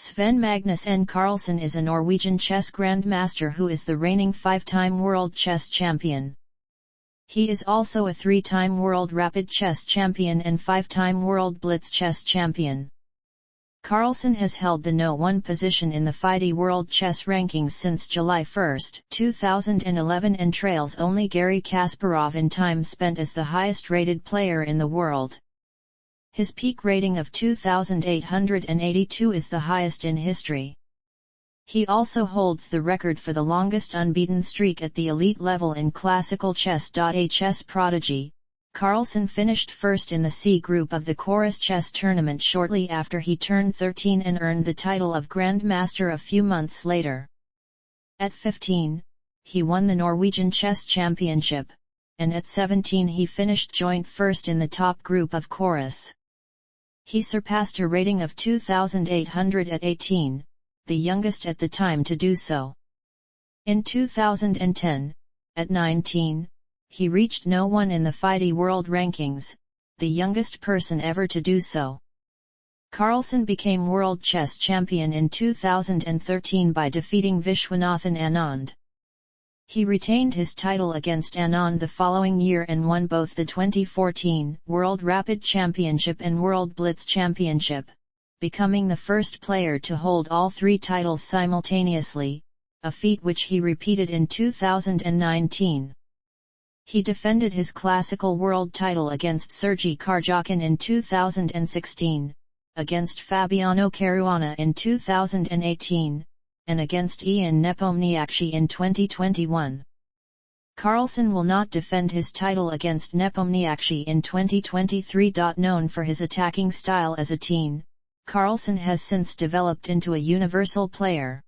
Sven Magnus Øen Carlsen is a Norwegian chess grandmaster who is the reigning 5-time world chess champion. He is also a 3-time world rapid chess champion and 5-time world blitz chess champion. Carlsen has held the No. 1 position in the FIDE World Chess Rankings since July 1, 2011 and trails only Garry Kasparov in time spent as the highest-rated player in the world. His peak rating of 2,882 is the highest in history. He also holds the record for the longest unbeaten streak at the elite level in classical chess. A chess prodigy, Carlsen finished first in the C group of the Chorus Chess Tournament shortly after he turned 13 and earned the title of Grandmaster a few months later. At 15, he won the Norwegian Chess Championship, and at 17 he finished joint first in the top group of Chorus. He surpassed a rating of 2,800 at 18, the youngest at the time to do so. In 2010, at 19, he reached No. 1 in the FIDE World Rankings, the youngest person ever to do so. Carlsen became world chess champion in 2013 by defeating Vishwanathan Anand. He retained his title against Anand the following year and won both the 2014 World Rapid Championship and World Blitz Championship, becoming the first player to hold all 3 titles simultaneously, a feat which he repeated in 2019. He defended his classical world title against Sergei Karjakin in 2016, against Fabiano Caruana in 2018, and against Ian Nepomniachtchi in 2021. Carlsen will not defend his title against Nepomniachtchi in 2023. Known for his attacking style as a teen, Carlsen has since developed into a universal player.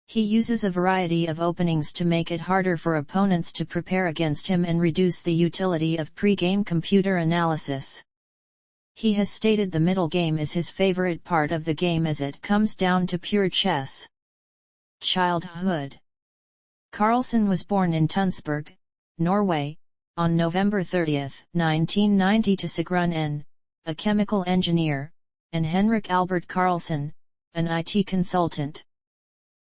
He uses a variety of openings to make it harder for opponents to prepare against him and reduce the utility of pre-game computer analysis. He has stated the middle game is his favorite part of the game as it comes down to pure chess. Childhood. Carlsen was born in Tønsberg, Norway, on November 30, 1990 to Sigrun N., a chemical engineer, and Henrik Albert Carlsen, an IT consultant.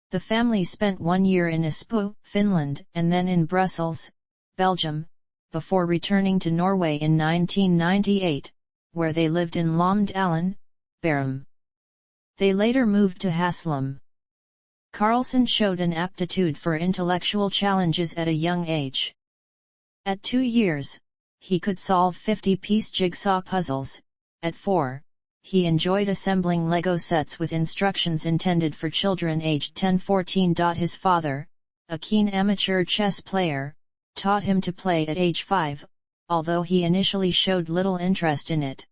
The family spent 1 year in Espoo, Finland, and then in Brussels, Belgium, before returning to Norway in 1998, where they lived in Lomdalen, Bærum. They later moved to Haslum. Carlsen showed an aptitude for intellectual challenges at a young age. At 2 years, he could solve 50-piece jigsaw puzzles. At 4, he enjoyed assembling Lego sets with instructions intended for children aged 10–14. His father, a keen amateur chess player, taught him to play at age 5, although he initially showed little interest in it.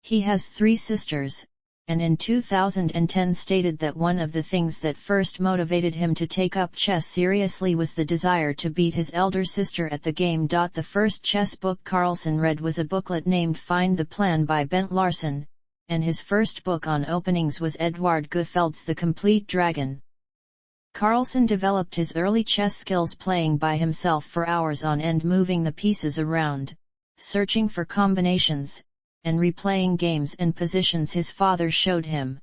He has 3 sisters, and in 2010 stated that one of the things that first motivated him to take up chess seriously was the desire to beat his elder sister at the game. The first chess book Carlsen read was a booklet named Find the Plan by Bent Larsen, and his first book on openings was Edvard Gutfeld's The Complete Dragon. Carlsen developed his early chess skills playing by himself for hours on end, moving the pieces around, searching for combinations, and replaying games and positions his father showed him.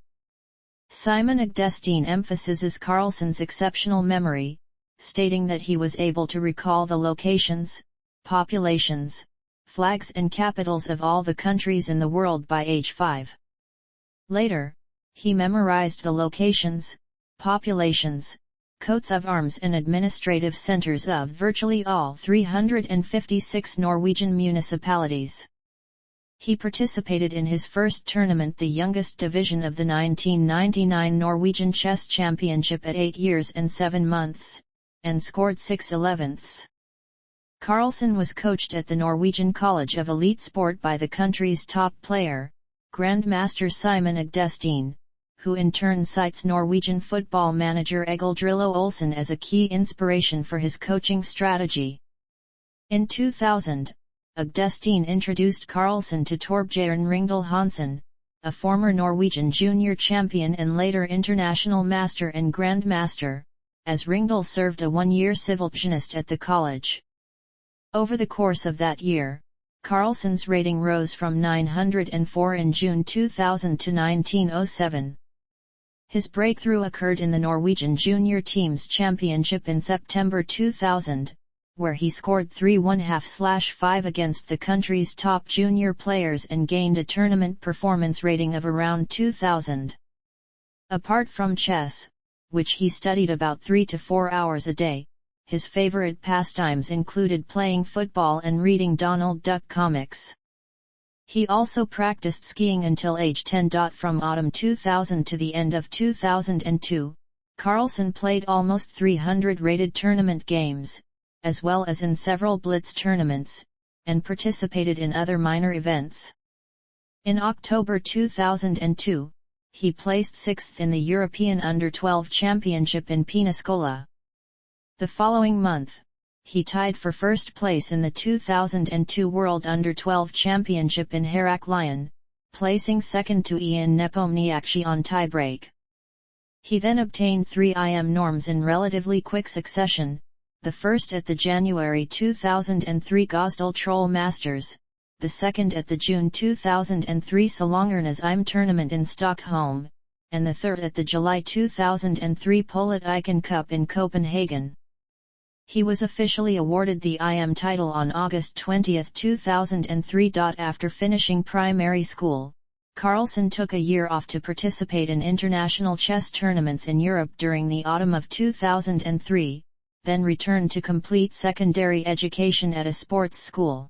Simon Agdestein emphasizes Carlsen's exceptional memory, stating that he was able to recall the locations, populations, flags and capitals of all the countries in the world by age 5. Later, he memorized the locations, populations, coats of arms and administrative centers of virtually all 356 Norwegian municipalities. He participated in his first tournament, the youngest division of the 1999 Norwegian Chess Championship, at 8 years and 7 months, and scored 6/11. Carlsen was coached at the Norwegian College of Elite Sport by the country's top player, Grandmaster Simon Agdestein, who in turn cites Norwegian football manager Egil Drillo Olsen as a key inspiration for his coaching strategy. In 2000, Agdestein introduced Carlsen to Torbjørn Ringdal Hansen, a former Norwegian junior champion and later international master and grandmaster, as Ringdal served a 1-year civiltjeneste at the college. Over the course of that year, Carlsen's rating rose from 904 in June 2000 to 1907. His breakthrough occurred in the Norwegian Junior Teams Championship in September 2000, where he scored 3.5/5 against the country's top junior players and gained a tournament performance rating of around 2000. Apart from chess, which he studied about 3 to 4 hours a day, his favorite pastimes included playing football and reading Donald Duck comics. He also practiced skiing until age 10. From autumn 2000 to the end of 2002, Carlsen played almost 300 rated tournament games, as well as in several blitz tournaments, and participated in other minor events. In October 2002, he placed 6th in the European Under-12 Championship in Pensacola. The following month, he tied for first place in the 2002 World Under-12 Championship in Heraklion, placing second to Ian Nepomniachtchi on tiebreak. He then obtained 3 IM norms in relatively quick succession, the first at the January 2003 Gosdal Troll Masters, the second at the June 2003 Salongernas IM tournament in Stockholm, and the third at the July 2003 Polit Icon Cup in Copenhagen. He was officially awarded the IM title on August 20, 2003. After finishing primary school, Carlsen took a year off to participate in international chess tournaments in Europe during the autumn of 2003, then returned to complete secondary education at a sports school.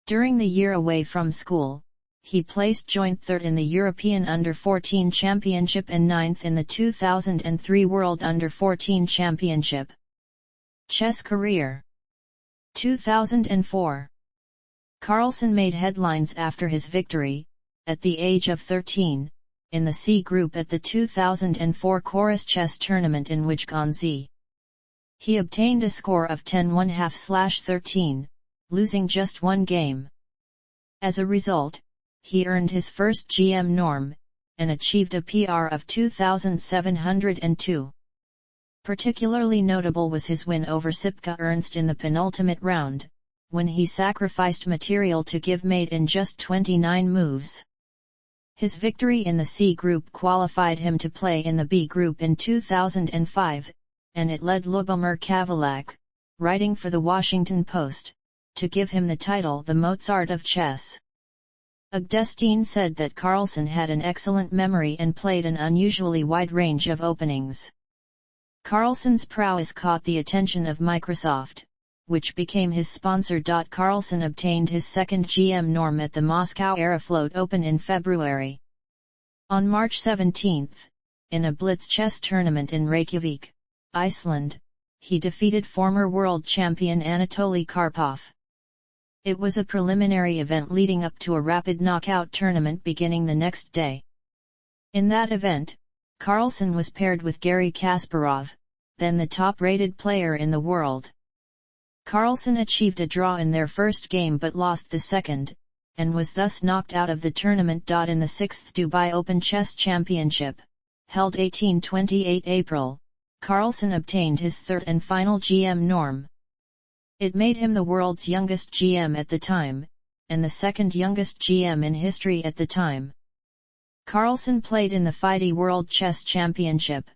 During the year away from school, he placed joint third in the European Under-14 Championship and 9th in the 2003 World Under-14 Championship. Chess career. 2004. Carlsen made headlines after his victory, at the age of 13, in the C group at the 2004 Chorus Chess Tournament in Wijngaarden. He obtained a score of 10.5/13, losing just one game. As a result, he earned his first GM norm, and achieved a PR of 2,702. Particularly notable was his win over Sipke Ernst in the penultimate round, when he sacrificed material to give mate in just 29 moves. His victory in the C group qualified him to play in the B group in 2005, and it led Lubomir Kavalak, writing for the Washington Post, to give him the title the Mozart of chess. Øgdestine said that Carlsen had an excellent memory and played an unusually wide range of openings. Carlsen's prowess caught the attention of Microsoft, which became his sponsor. Carlsen obtained his second GM norm at the Moscow Aeroflot Open in February. On March 17, in a blitz chess tournament in Reykjavik, Iceland, he defeated former world champion Anatoly Karpov. It was a preliminary event leading up to a rapid knockout tournament beginning the next day. In that event, Carlsen was paired with Garry Kasparov, then the top-rated player in the world. Carlsen achieved a draw in their first game but lost the second, and was thus knocked out of the tournament. In the 6th Dubai Open Chess Championship, held 18-28 April, Carlsen obtained his third and final GM norm. It made him the world's youngest GM at the time, and the second youngest GM in history at the time. Carlsen played in the FIDE World Chess Championship,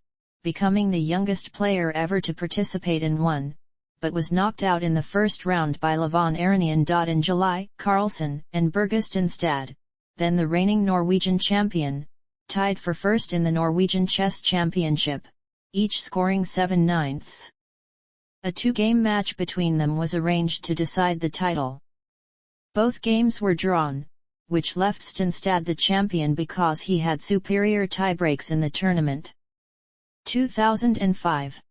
becoming the youngest player ever to participate in one, but was knocked out in the first round by Levon Aronian. In July, Carlsen and Bergestad, then the reigning Norwegian champion, tied for first in the Norwegian Chess Championship, each scoring 7/9. A 2-game match between them was arranged to decide the title. Both games were drawn, which left Stenstad the champion because he had superior tiebreaks in the tournament. 2005.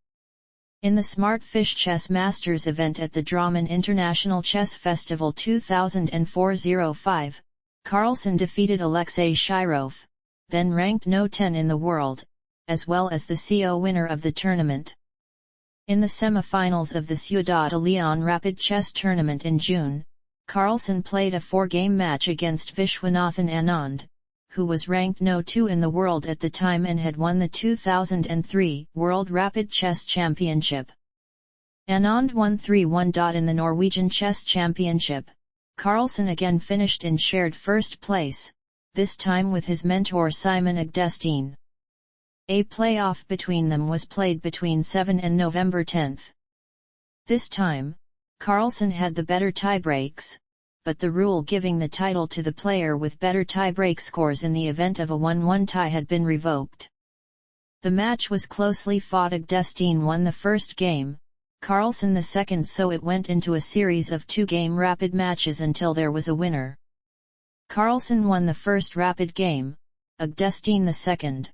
In the Smart Fish Chess Masters event at the Drammen International Chess Festival 2004-05, Carlsen defeated Alexei Shirov, then ranked No. 10 in the world, as well as the CO winner of the tournament. In the semi-finals of the Ciudad de Leon Rapid Chess Tournament in June, Carlsen played a 4-game match against Vishwanathan Anand, who was ranked No. 2 in the world at the time and had won the 2003 World Rapid Chess Championship. Anand won 3-1. In the Norwegian Chess Championship, Carlsen again finished in shared first place, this time with his mentor Simon Øgdestine. A playoff between them was played between 7 and November 10. This time, Carlsen had the better tiebreaks, but the rule giving the title to the player with better tiebreak scores in the event of a 1-1 tie had been revoked. The match was closely fought. Agdestine won the first game, Carlsen the second, so it went into a series of 2-game rapid matches until there was a winner. Carlsen won the first rapid game, Agdestine the second.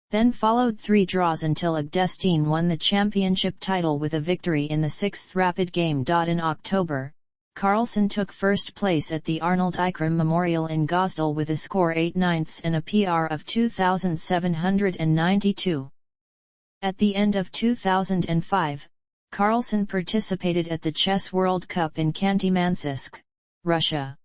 Then followed 3 draws until Agdestine won the championship title with a victory in the 6th rapid game. In October, Carlsen took first place at the Arnold Ikram Memorial in Gosdal with a score 8/9 and a PR of 2,792. At the end of 2005, Carlsen participated at the Chess World Cup in Khanty-Mansiysk, Russia.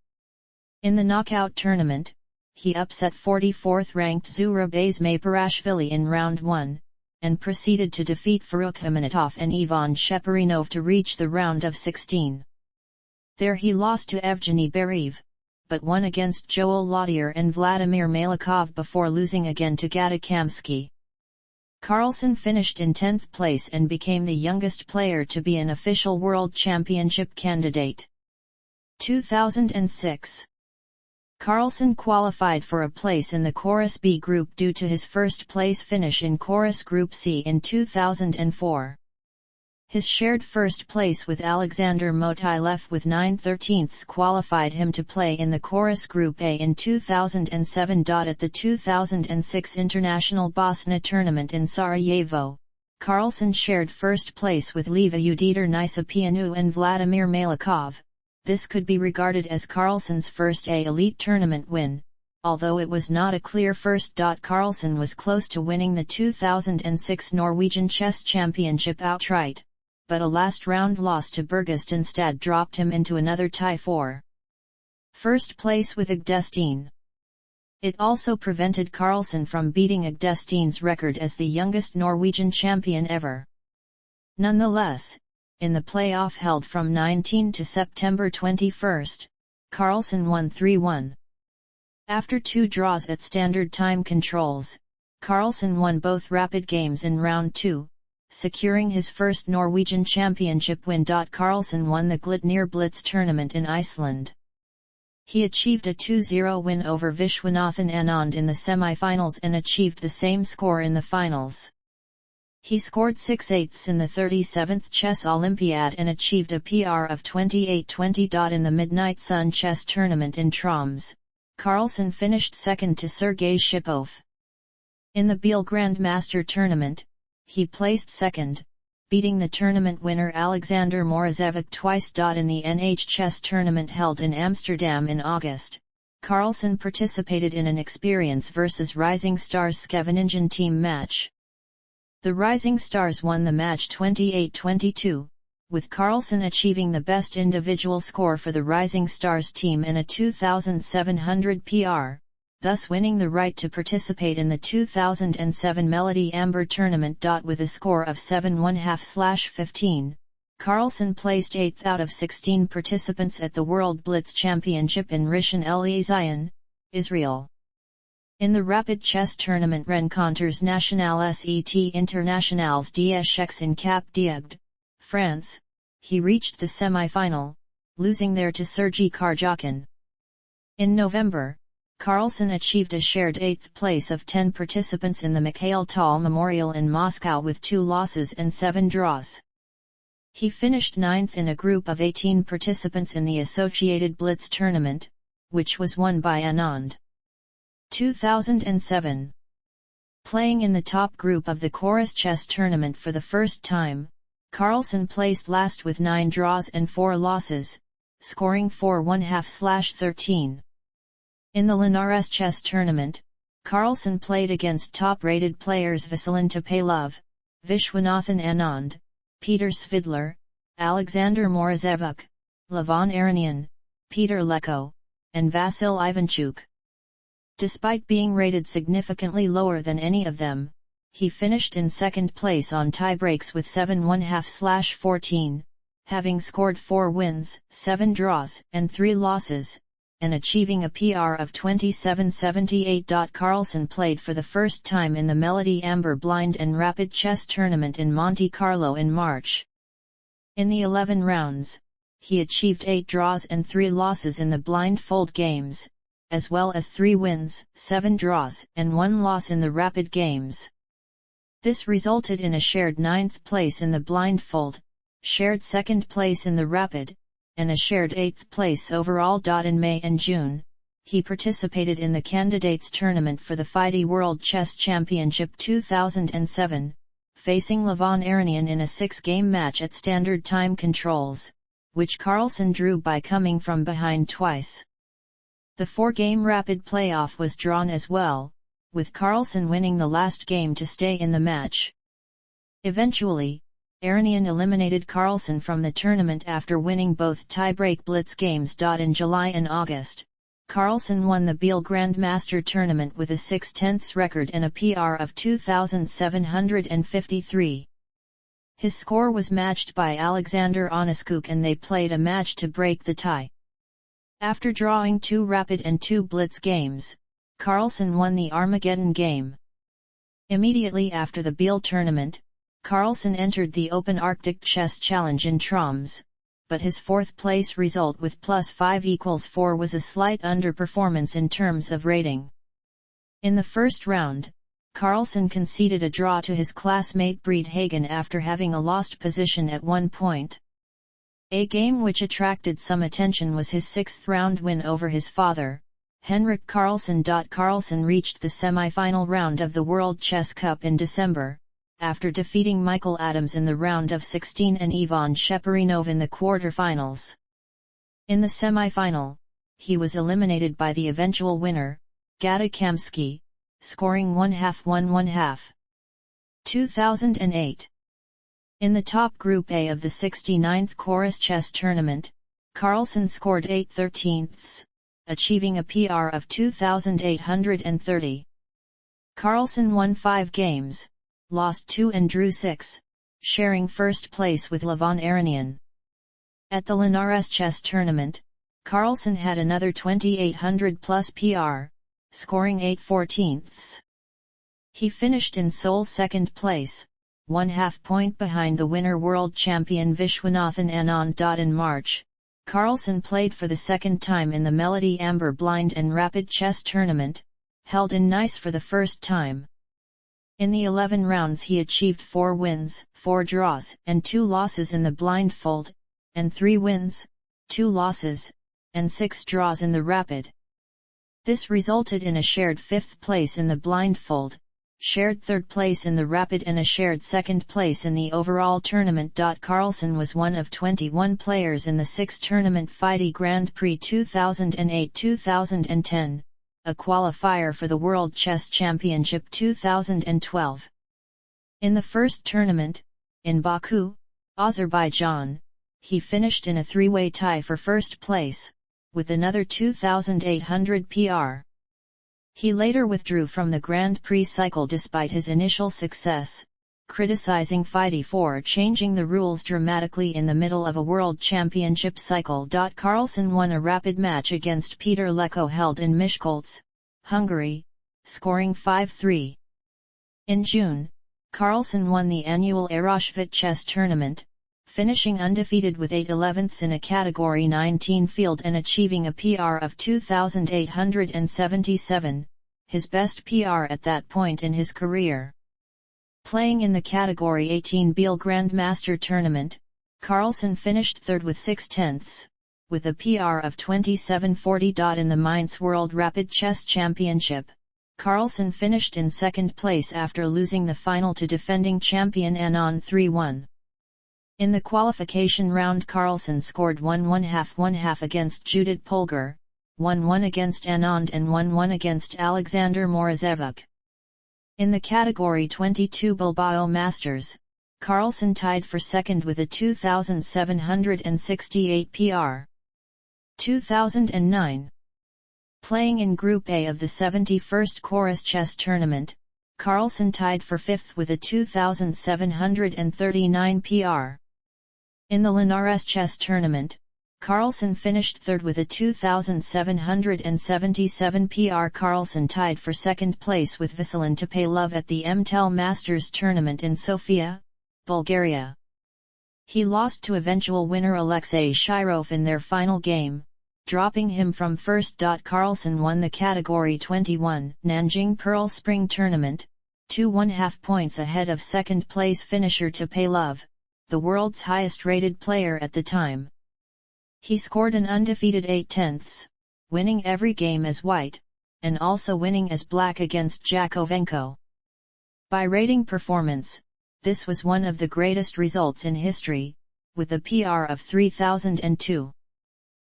In the knockout tournament, he upset 44th-ranked Zurab Azmayparashvili in round 1, and proceeded to defeat Farukh Amanatov and Ivan Sheparinov to reach the round of 16. There he lost to Evgeny Beriev, but won against Joel Laudier and Vladimir Malikov before losing again to Gata Kamsky. Carlsen finished in 10th place and became the youngest player to be an official World Championship candidate. 2006. Carlsen qualified for a place in the Chorus B group due to his first place finish in Chorus Group C in 2004. His shared first place with Alexander Motilev with 9/13 qualified him to play in the Chorus Group A in 2007. At the 2006 International Bosna Tournament in Sarajevo, Carlsen shared first place with Leva Uditer Nisapianu and Vladimir Malikov. This could be regarded as Carlsen's first A elite tournament win, although it was not a clear first. Carlsen was close to winning the 2006 Norwegian Chess Championship outright, but a last-round loss to Bergest instead dropped him into another tie for first place with Agdestine. It also prevented Carlsen from beating Agdestine's record as the youngest Norwegian champion ever. Nonetheless, in the playoff held from 19 to September 21, Carlsen won 3-1. After 2 draws at standard time controls, Carlsen won both rapid games in round 2, securing his first Norwegian championship win. Carlsen won the Glitnir Blitz tournament in Iceland. He achieved a 2-0 win over Vishwanathan Anand in the semi-finals and achieved the same score in the finals. He scored 6/8 in the 37th Chess Olympiad and achieved a PR of 28-20. In the Midnight Sun chess tournament in Troms, Carlsen finished second to Sergei Shipov. In the Biel Grandmaster tournament, he placed second, beating the tournament winner Alexander Morozevic twice. In the NH chess tournament held in Amsterdam in August, Carlsen participated in an Experience vs Rising Stars Scheveningen team match. The Rising Stars won the match 28-22, with Carlsen achieving the best individual score for the Rising Stars team and a 2,700 PR, thus winning the right to participate in the 2007 Melody Amber tournament. With a score of 7.5/15, Carlsen placed 8th out of 16 participants at the World Blitz Championship in Rishon LeZion, Israel. In the Rapid Chess Tournament Rencontres Nationales et Internationales d'Echecs in Cap d'Agde, France, he reached the semi-final, losing there to Sergei Karjakin. In November, Carlsen achieved a shared 8th place of 10 participants in the Mikhail Tal Memorial in Moscow with 2 losses and 7 draws. He finished 9th in a group of 18 participants in the Associated Blitz tournament, which was won by Anand. 2007. Playing in the top group of the Chorus Chess Tournament for the first time, Carlsen placed last with 9 draws and 4 losses, scoring 4.5/13. In the Linares Chess Tournament, Carlsen played against top-rated players Vasilin Topalov, Vishwanathan Anand, Peter Svidler, Alexander Morozevic, Levon Aronian, Peter Leko, and Vasil Ivanchuk. Despite being rated significantly lower than any of them, he finished in second place on tiebreaks with 7.5/14, having scored 4 wins, 7 draws, and 3 losses, and achieving a PR of 27.78. Carlsen played for the first time in the Melody Amber Blind and Rapid Chess Tournament in Monte Carlo in March. In the 11 rounds, he achieved 8 draws and 3 losses in the blindfold games, as well as 3 wins, 7 draws, and 1 loss in the rapid games. This resulted in a shared 9th place in the blindfold, shared 2nd place in the rapid, and a shared 8th place overall. In May and June, he participated in the Candidates Tournament for the FIDE World Chess Championship 2007, facing Levon Aronian in a 6-game match at standard time controls, which Carlsen drew by coming from behind twice. The 4-game rapid playoff was drawn as well, with Carlsen winning the last game to stay in the match. Eventually, Aronian eliminated Carlsen from the tournament after winning both tie-break blitz games. In July and August, Carlsen won the Biel Grandmaster tournament with a 6/10 record and a PR of 2,753. His score was matched by Alexander Oniskuk and they played a match to break the tie. After drawing 2 rapid and 2 blitz games, Carlsen won the Armageddon game. Immediately after the Biel tournament, Carlsen entered the Open Arctic Chess Challenge in Troms, but his 4th place result with +5 = 4 was a slight underperformance in terms of rating. In the first round, Carlsen conceded a draw to his classmate Breed Hagen after having a lost position at one point. A game which attracted some attention was his 6th round win over his father, Henrik Carlsen. Carlsen reached the semi-final round of the World Chess Cup in December, after defeating Michael Adams in the round of 16 and Ivan Sheparinov in the quarter-finals. In the semi-final, he was eliminated by the eventual winner, Gata Kamsky, scoring 1/2 1/1/2. 2008. In the top Group A of the 69th Chorus Chess Tournament, Carlsen scored 8/13, achieving a PR of 2,830. Carlsen won 5 games, lost 2 and drew 6, sharing first place with Levon Aronian. At the Linares Chess Tournament, Carlsen had another 2,800+ PR, scoring 8/14. He finished in sole 2nd place, 1/2 point behind the winner world champion Vishwanathan Anand. In March, Carlsen played for the 2nd time in the Melody Amber Blind and Rapid Chess Tournament, held in Nice for the first time. In the 11 rounds he achieved 4 wins, 4 draws, and 2 losses in the blindfold, and 3 wins, 2 losses, and 6 draws in the rapid. This resulted in a shared 5th place in the blindfold, shared 3rd place in the rapid and a shared 2nd place in the overall tournament. Carlsen was one of 21 players in the 6th tournament FIDE Grand Prix 2008-2010, a qualifier for the World Chess Championship 2012. In the first tournament, in Baku, Azerbaijan, he finished in a 3-way tie for first place, with another 2,800 PR. He later withdrew from the Grand Prix cycle despite his initial success, criticizing FIDE for changing the rules dramatically in the middle of a World Championship cycle. Carlsen won a rapid match against Peter Leko held in Miskolc, Hungary, scoring 5-3. In June, Carlsen won the annual Erosvit chess tournament, finishing undefeated with 8/11 in a Category 19 field and achieving a PR of 2,877, his best PR at that point in his career. Playing in the Category 18 Biel Grandmaster tournament, Carlsen finished 3rd with 6/10, with a PR of 2740. In the Mainz World Rapid Chess Championship, Carlsen finished in 2nd place after losing the final to defending champion Anand 3-1. In the qualification round Carlsen scored 1/1/2 1/2 against Judith Polgar, 1-1 against Anand and 1-1 against Alexander Morozevich. In the Category 22 Bilbao Masters, Carlsen tied for 2nd with a 2,768 PR. 2009. Playing in Group A of the 71st Chorus Chess Tournament, Carlsen tied for 5th with a 2,739 PR. In the Linares Chess Tournament, Carlsen finished third with a 2,777 PR. Carlsen tied for second place with Veselin Topalov at the MTEL Masters tournament in Sofia, Bulgaria. He lost to eventual winner Alexei Shirov in their final game, dropping him from first. Carlsen won the Category 21 Nanjing Pearl Spring Tournament, 2.5 points ahead of second-place finisher Topalov, the world's highest-rated player at the time. He scored an undefeated 8/10, winning every game as white, and also winning as black against Jakovenko. By rating performance, this was one of the greatest results in history, with a PR of 3002.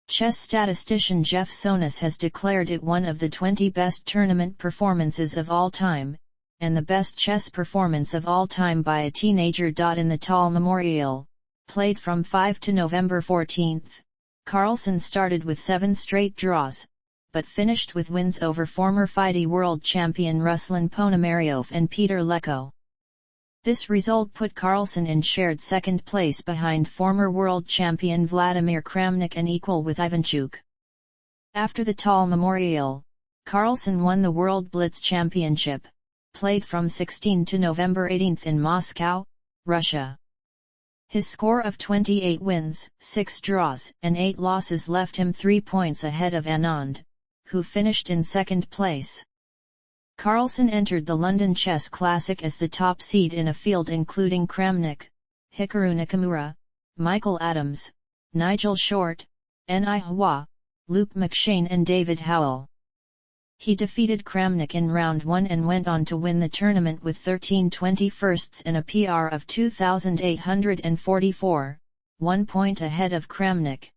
Chess statistician Jeff Sonis has declared it one of the 20 best tournament performances of all time, and the best chess performance of all time by a teenager. In the Tal Memorial, played from 5 to November 14, Carlsen started with 7 straight draws, but finished with wins over former FIDE world champion Ruslan Ponomaryov and Peter Leko. This result put Carlsen in shared second place behind former world champion Vladimir Kramnik and equal with Ivanchuk. After the Tal Memorial, Carlsen won the World Blitz Championship, played from 16 to November 18 in Moscow, Russia. His score of 28 wins, 6 draws, and 8 losses left him 3 points ahead of Anand, who finished in second place. Carlsen entered the London Chess Classic as the top seed in a field including Kramnik, Hikaru Nakamura, Michael Adams, Nigel Short, N.I. Hua, Luke McShane and David Howell. He defeated Kramnik in round 1 and went on to win the tournament with 13 21sts and a PR of 2,844, 1 point ahead of Kramnik.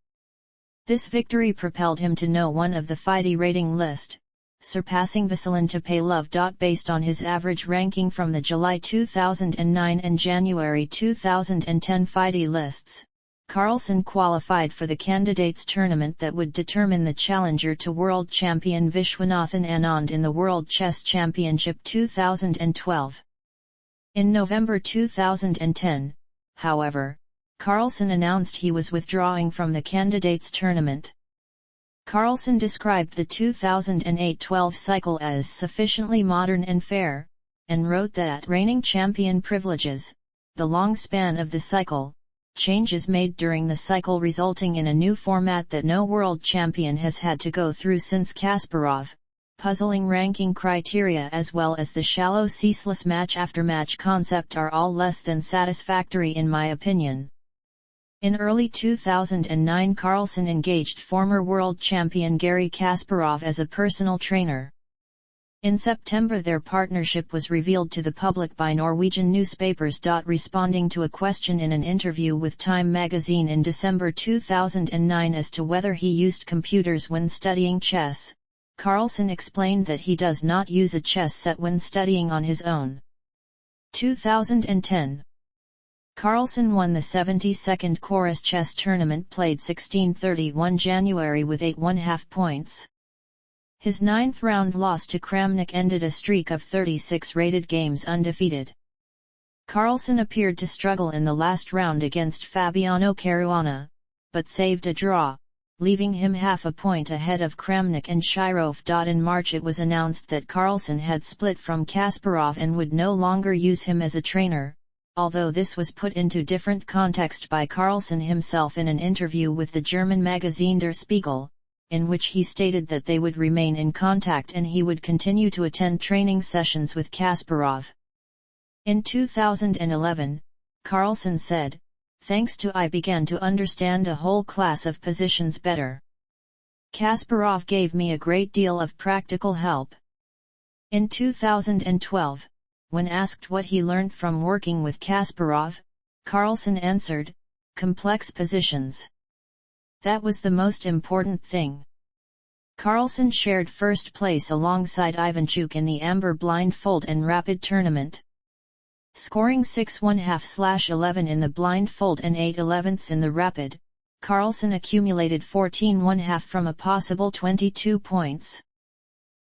This victory propelled him to No. 1 of the FIDE rating list, surpassing Veselin Topalov. Based on his average ranking from the July 2009 and January 2010 FIDE lists, Carlsen qualified for the candidates tournament that would determine the challenger to world champion Vishwanathan Anand in the World Chess Championship 2012. In November 2010, however, Carlsen announced he was withdrawing from the candidates tournament. Carlsen described the 2008-12 cycle as sufficiently modern and fair, and wrote that reigning champion privileges the long span of the cycle, changes made during the cycle resulting in a new format that no world champion has had to go through since Kasparov, puzzling ranking criteria as well as the shallow ceaseless match-after-match concept are all less than satisfactory in my opinion. In early 2009 Carlsen engaged former world champion Garry Kasparov as a personal trainer. In September their partnership was revealed to the public by Norwegian newspapers. Responding to a question in an interview with Time magazine in December 2009 as to whether he used computers when studying chess, Carlsen explained that he does not use a chess set when studying on his own. 2010. Carlsen won the 72nd Chorus Chess Tournament played 1631 January with 8.5 points. His 9th round loss to Kramnik ended a streak of 36 rated games undefeated. Carlsen appeared to struggle in the last round against Fabiano Caruana, but saved a draw, leaving him half a point ahead of Kramnik and Shirov. In March it was announced that Carlsen had split from Kasparov and would no longer use him as a trainer, although this was put into different context by Carlsen himself in an interview with the German magazine Der Spiegel, in which he stated that they would remain in contact and he would continue to attend training sessions with Kasparov. In 2011, Carlsen said, "Thanks to I began to understand a whole class of positions better. Kasparov gave me a great deal of practical help." In 2012, when asked what he learned from working with Kasparov, Carlsen answered, "Complex positions. That was the most important thing." Carlsen shared first place alongside Ivanchuk in the Amber Blindfold and Rapid tournament. Scoring 6.5/11 in the Blindfold and 8/11 in the Rapid, Carlsen accumulated 14.5 from a possible 22 points.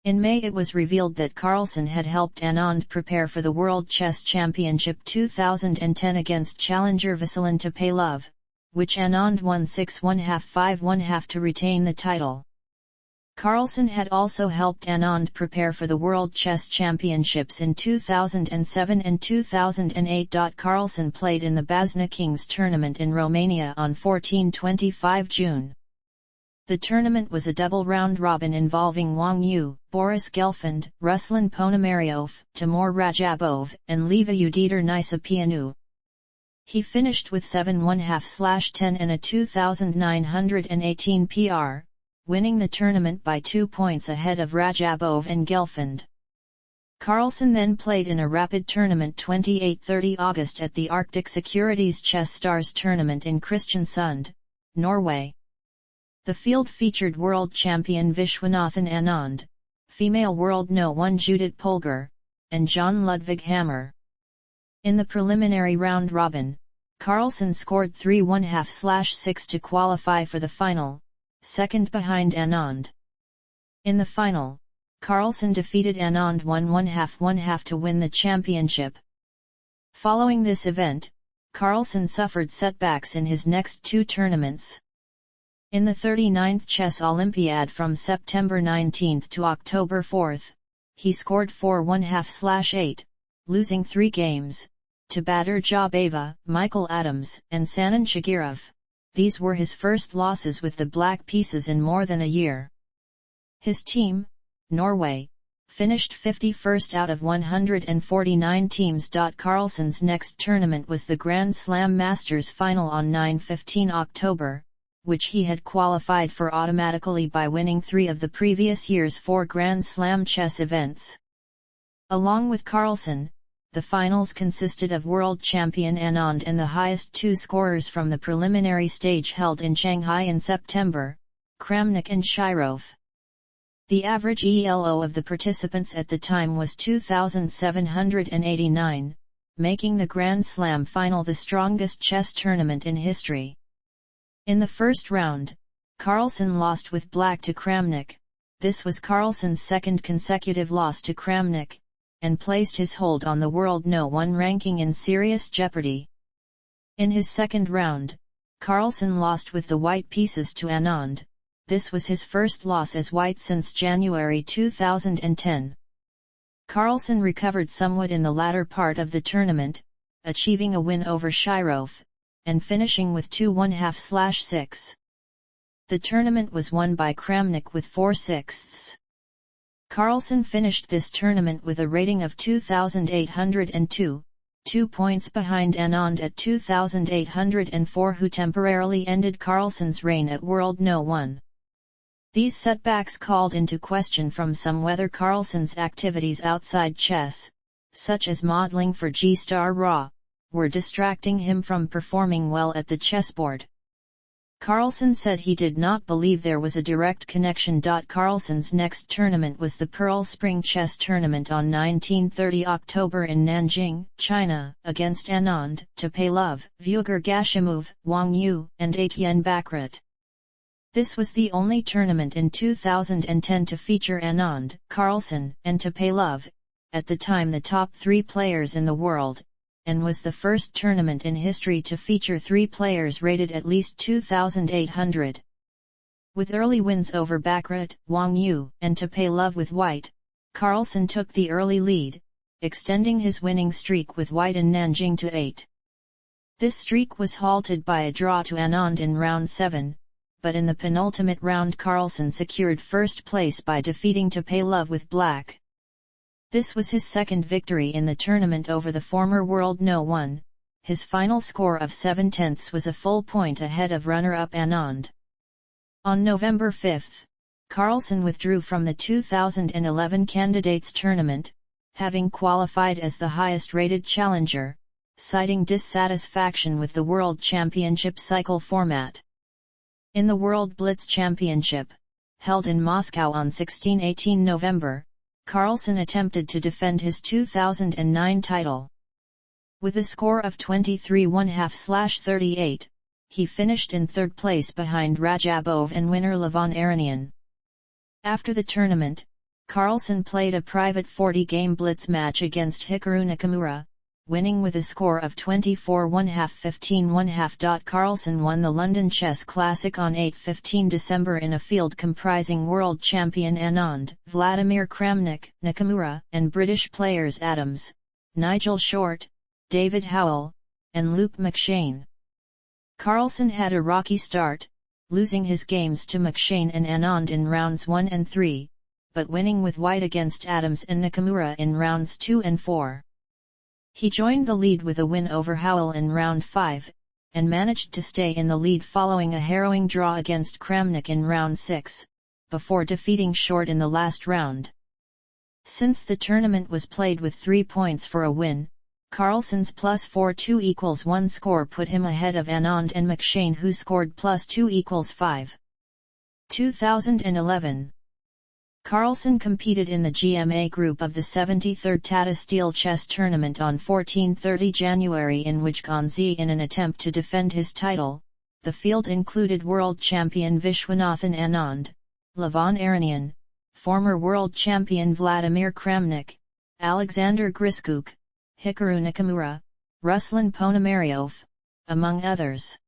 In May it was revealed that Carlsen had helped Anand prepare for the World Chess Championship 2010 against challenger Veselin Topalov, which Anand won 6-1/2 5-1/2 to retain the title. Carlsen had also helped Anand prepare for the World Chess Championships in 2007 and 2008. Carlsen played in the Bazna Kings tournament in Romania on 14-25 June. The tournament was a double round-robin involving Wang Yu, Boris Gelfand, Ruslan Ponomaryov, Timur Rajabov, and Leva Uditer Nisapianu. He finished with 7-1/2/10 and a 2,918 PR, winning the tournament by 2 points ahead of Rajabov and Gelfand. Carlsen then played in a rapid tournament 28-30 August at the Arctic Securities Chess Stars tournament in Kristiansund, Norway. The field featured world champion Vishwanathan Anand, female world No. 1 Judith Polgar, and John Ludvig Hammer. In the preliminary round-robin, Carlsen scored 3-1/2/6 to qualify for the final, second behind Anand. In the final, Carlsen defeated Anand 1-1/2 to win the championship. Following this event, Carlsen suffered setbacks in his next two tournaments. In the 39th Chess Olympiad from September 19 to October 4, he scored 4-1/2/8, losing 3 games, to Badr Jabeva, Michael Adams, and Sanan Shagirov. These were his first losses with the black pieces in more than a year. His team, Norway, finished 51st out of 149 teams. Carlsen's next tournament was the Grand Slam Masters final on 9-15 October, which he had qualified for automatically by winning 3 of the previous year's 4 Grand Slam chess events. Along with Carlsen, the finals consisted of world champion Anand and the highest 2 scorers from the preliminary stage held in Shanghai in September, Kramnik and Shirov. The average ELO of the participants at the time was 2,789, making the Grand Slam final the strongest chess tournament in history. In the first round, Carlsen lost with black to Kramnik. This was Carlsen's second consecutive loss to Kramnik, and placed his hold on the world No. 1 ranking in serious jeopardy. In his second round, Carlsen lost with the white pieces to Anand. This was his first loss as white since January 2010. Carlsen recovered somewhat in the latter part of the tournament, achieving a win over Shirov, and finishing with 2-1/2/6. The tournament was won by Kramnik with 4/6. Carlsen finished this tournament with a rating of 2,802, 2 points behind Anand at 2,804, who temporarily ended Carlsen's reign at World No. 1. These setbacks called into question from some whether Carlsen's activities outside chess, such as modeling for G-Star Raw, were distracting him from performing well at the chessboard. Carlsen said he did not believe there was a direct connection. Carlsen's next tournament was the Pearl Spring Chess Tournament on 19-30 October in Nanjing, China, against Anand, Topalov, Vyugar Gashimov, Wang Yu, and Etienne Baccarat. This was the only tournament in 2010 to feature Anand, Carlsen, and Topalov, at the time the top 3 players in the world, and was the first tournament in history to feature 3 players rated at least 2,800. With early wins over Baccarat, Wang Yu, and Topalov with white, Carlsen took the early lead, extending his winning streak with white in Nanjing to 8. This streak was halted by a draw to Anand in round 7, but in the penultimate round Carlsen secured first place by defeating Topalov with black. This was his second victory in the tournament over the former World No. 1, his final score of 7/10 was a full point ahead of runner-up Anand. On November 5, Carlsen withdrew from the 2011 Candidates Tournament, having qualified as the highest-rated challenger, citing dissatisfaction with the World Championship cycle format. In the World Blitz Championship, held in Moscow on 16-18 November, Carlsen attempted to defend his 2009 title. With a score of 23-1/2/38, he finished in third place behind Rajabov and winner Levon Aronian. After the tournament, Carlsen played a private 40-game blitz match against Hikaru Nakamura, winning with a score of 24-1/2 15-1/2. Carlsen won the London Chess Classic on 8-15 December in a field comprising world champion Anand, Vladimir Kramnik, Nakamura, and British players Adams, Nigel Short, David Howell, and Luke McShane. Carlsen had a rocky start, losing his games to McShane and Anand in rounds 1 and 3, but winning with white against Adams and Nakamura in rounds 2 and 4. He joined the lead with a win over Howell in round 5, and managed to stay in the lead following a harrowing draw against Kramnik in round 6, before defeating Short in the last round. Since the tournament was played with 3 points for a win, Carlsen's +4-2 = 1 score put him ahead of Anand and McShane, who scored +2 = 5. 2011. Carlsen competed in the GMA group of the 73rd Tata Steel Chess Tournament on 14-30 January, in which Ganzi, in an attempt to defend his title. The field included world champion Vishwanathan Anand, Levon Aronian, former world champion Vladimir Kramnik, Alexander Griskuk, Hikaru Nakamura, Ruslan Ponomaryov, among others.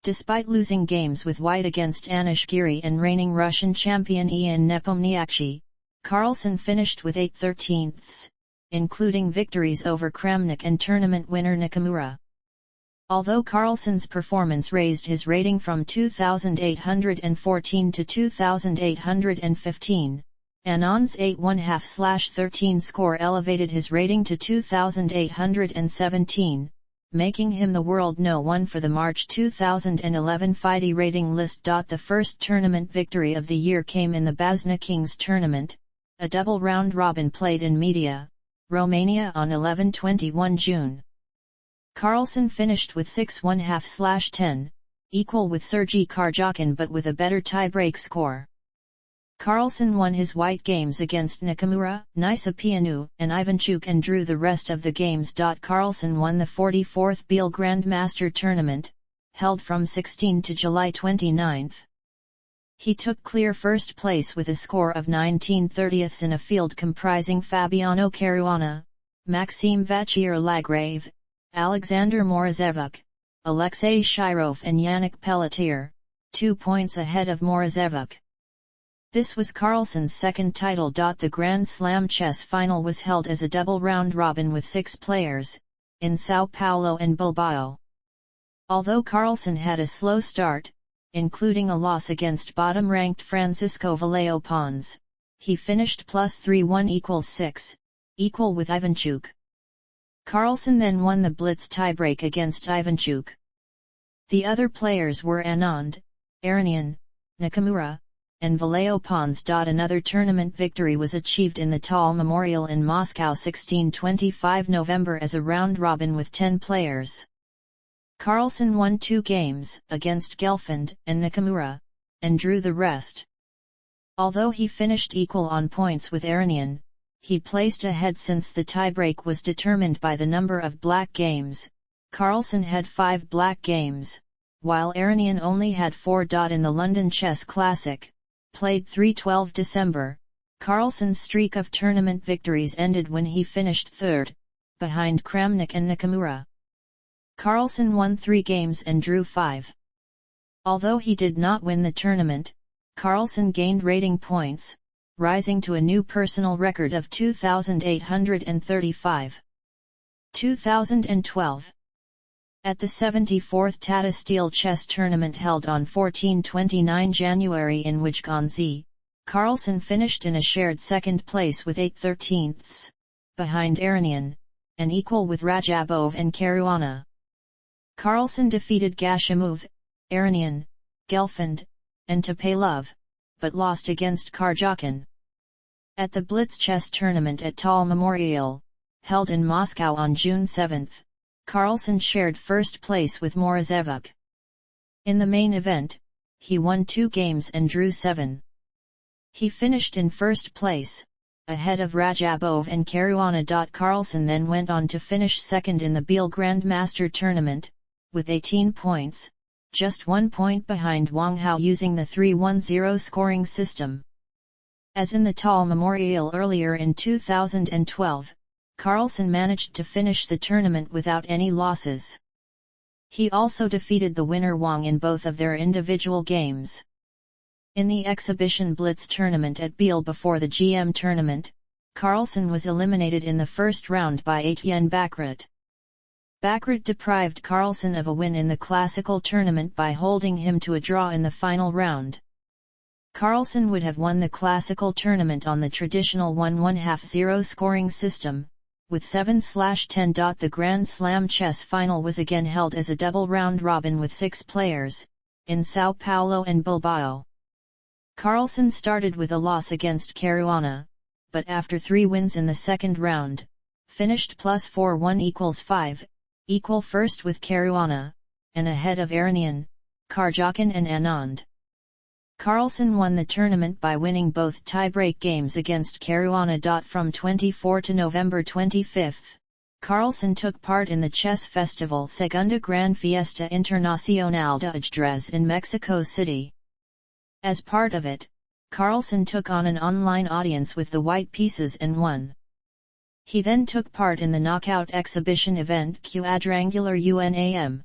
Despite losing games with white against Anish Giri and reigning Russian champion Ian Nepomniachtchi, Carlsen finished with 8/13, including victories over Kramnik and tournament winner Nakamura. Although Carlsen's performance raised his rating from 2,814 to 2,815, Anand's 8.5/13 score elevated his rating to 2,817. Making him the world No. 1 for the March 2011 FIDE rating list. The first tournament victory of the year came in the Bazna Kings tournament, a double round-robin played in Media, Romania on 11-21 June. Carlsen finished with 6.5/10, equal with Sergei Karjakin but with a better tie-break score. Carlsen won his white games against Nakamura, Nisapianu, and Ivanchuk and drew the rest of the games. Carlsen won the 44th Biel Grandmaster Tournament, held from 16 to July 29. He took clear first place with a score of 19/30 in a field comprising Fabiano Caruana, Maxime Vachier-Lagrave, Alexander Morozevich, Alexei Shirov and Yannick Pelletier, 2 points ahead of Morozevich. This was Carlsen's second title. The Grand Slam chess final was held as a double round-robin with 6 players, in Sao Paulo and Bilbao. Although Carlsen had a slow start, including a loss against bottom-ranked Francisco Vallejo Pons, he finished +3-1 = 6, equal with Ivanchuk. Carlsen then won the blitz tiebreak against Ivanchuk. The other players were Anand, Aronian, Nakamura, and Vallejo Pons. Another tournament victory was achieved in the Tal Memorial in Moscow 16-25 November as a round-robin with 10 players. Carlsen won 2 games, against Gelfand and Nakamura, and drew the rest. Although he finished equal on points with Aronian, he placed ahead since the tiebreak was determined by the number of black games. Carlsen had 5 black games, while Aronian only had 4. In the London Chess Classic, played 3/12 December, Carlsen's streak of tournament victories ended when he finished third, behind Kramnik and Nakamura. Carlsen won 3 games and drew 5. Although he did not win the tournament, Carlsen gained rating points, rising to a new personal record of 2,835. 2012. At the 74th Tata Steel Chess Tournament held on 14-29 January, in which Ganzi, Carlsen finished in a shared second place with 8/13, behind Aronian, and equal with Rajabov and Caruana. Carlsen defeated Gashimov, Aronian, Gelfand, and Topalov, but lost against Karjakin. At the Blitz Chess Tournament at Tal Memorial, held in Moscow on June 7, Carlsen shared first place with Morozevich. In the main event, he won 2 games and drew 7. He finished in first place, ahead of Rajabov and Caruana. Carlsen then went on to finish second in the Biel Grandmaster Tournament, with 18 points, just 1 point behind Wang Hao using the 3-1-0 scoring system. As in the Tal Memorial earlier in 2012, Carlsen managed to finish the tournament without any losses. He also defeated the winner Wang in both of their individual games. In the exhibition blitz tournament at Biel before the GM tournament, Carlsen was eliminated in the first round by Etienne Baccarat. Baccarat deprived Carlsen of a win in the classical tournament by holding him to a draw in the final round. Carlsen would have won the classical tournament on the traditional 1-1/2-0 scoring system, with 7/10. The Grand Slam chess final was again held as a double round robin with 6 players, in Sao Paulo and Bilbao. Carlsen started with a loss against Caruana, but after 3 wins in the second round, finished +4 1=5, equal first with Caruana, and ahead of Iranian, Karjakin and Anand. Carlsen won the tournament by winning both tie-break games against Caruana. From 24 to November 25, Carlsen took part in the chess festival Segunda Gran Fiesta Internacional de Ajedrez in Mexico City. As part of it, Carlsen took on an online audience with the white pieces and won. He then took part in the knockout exhibition event Quadrangular UNAM.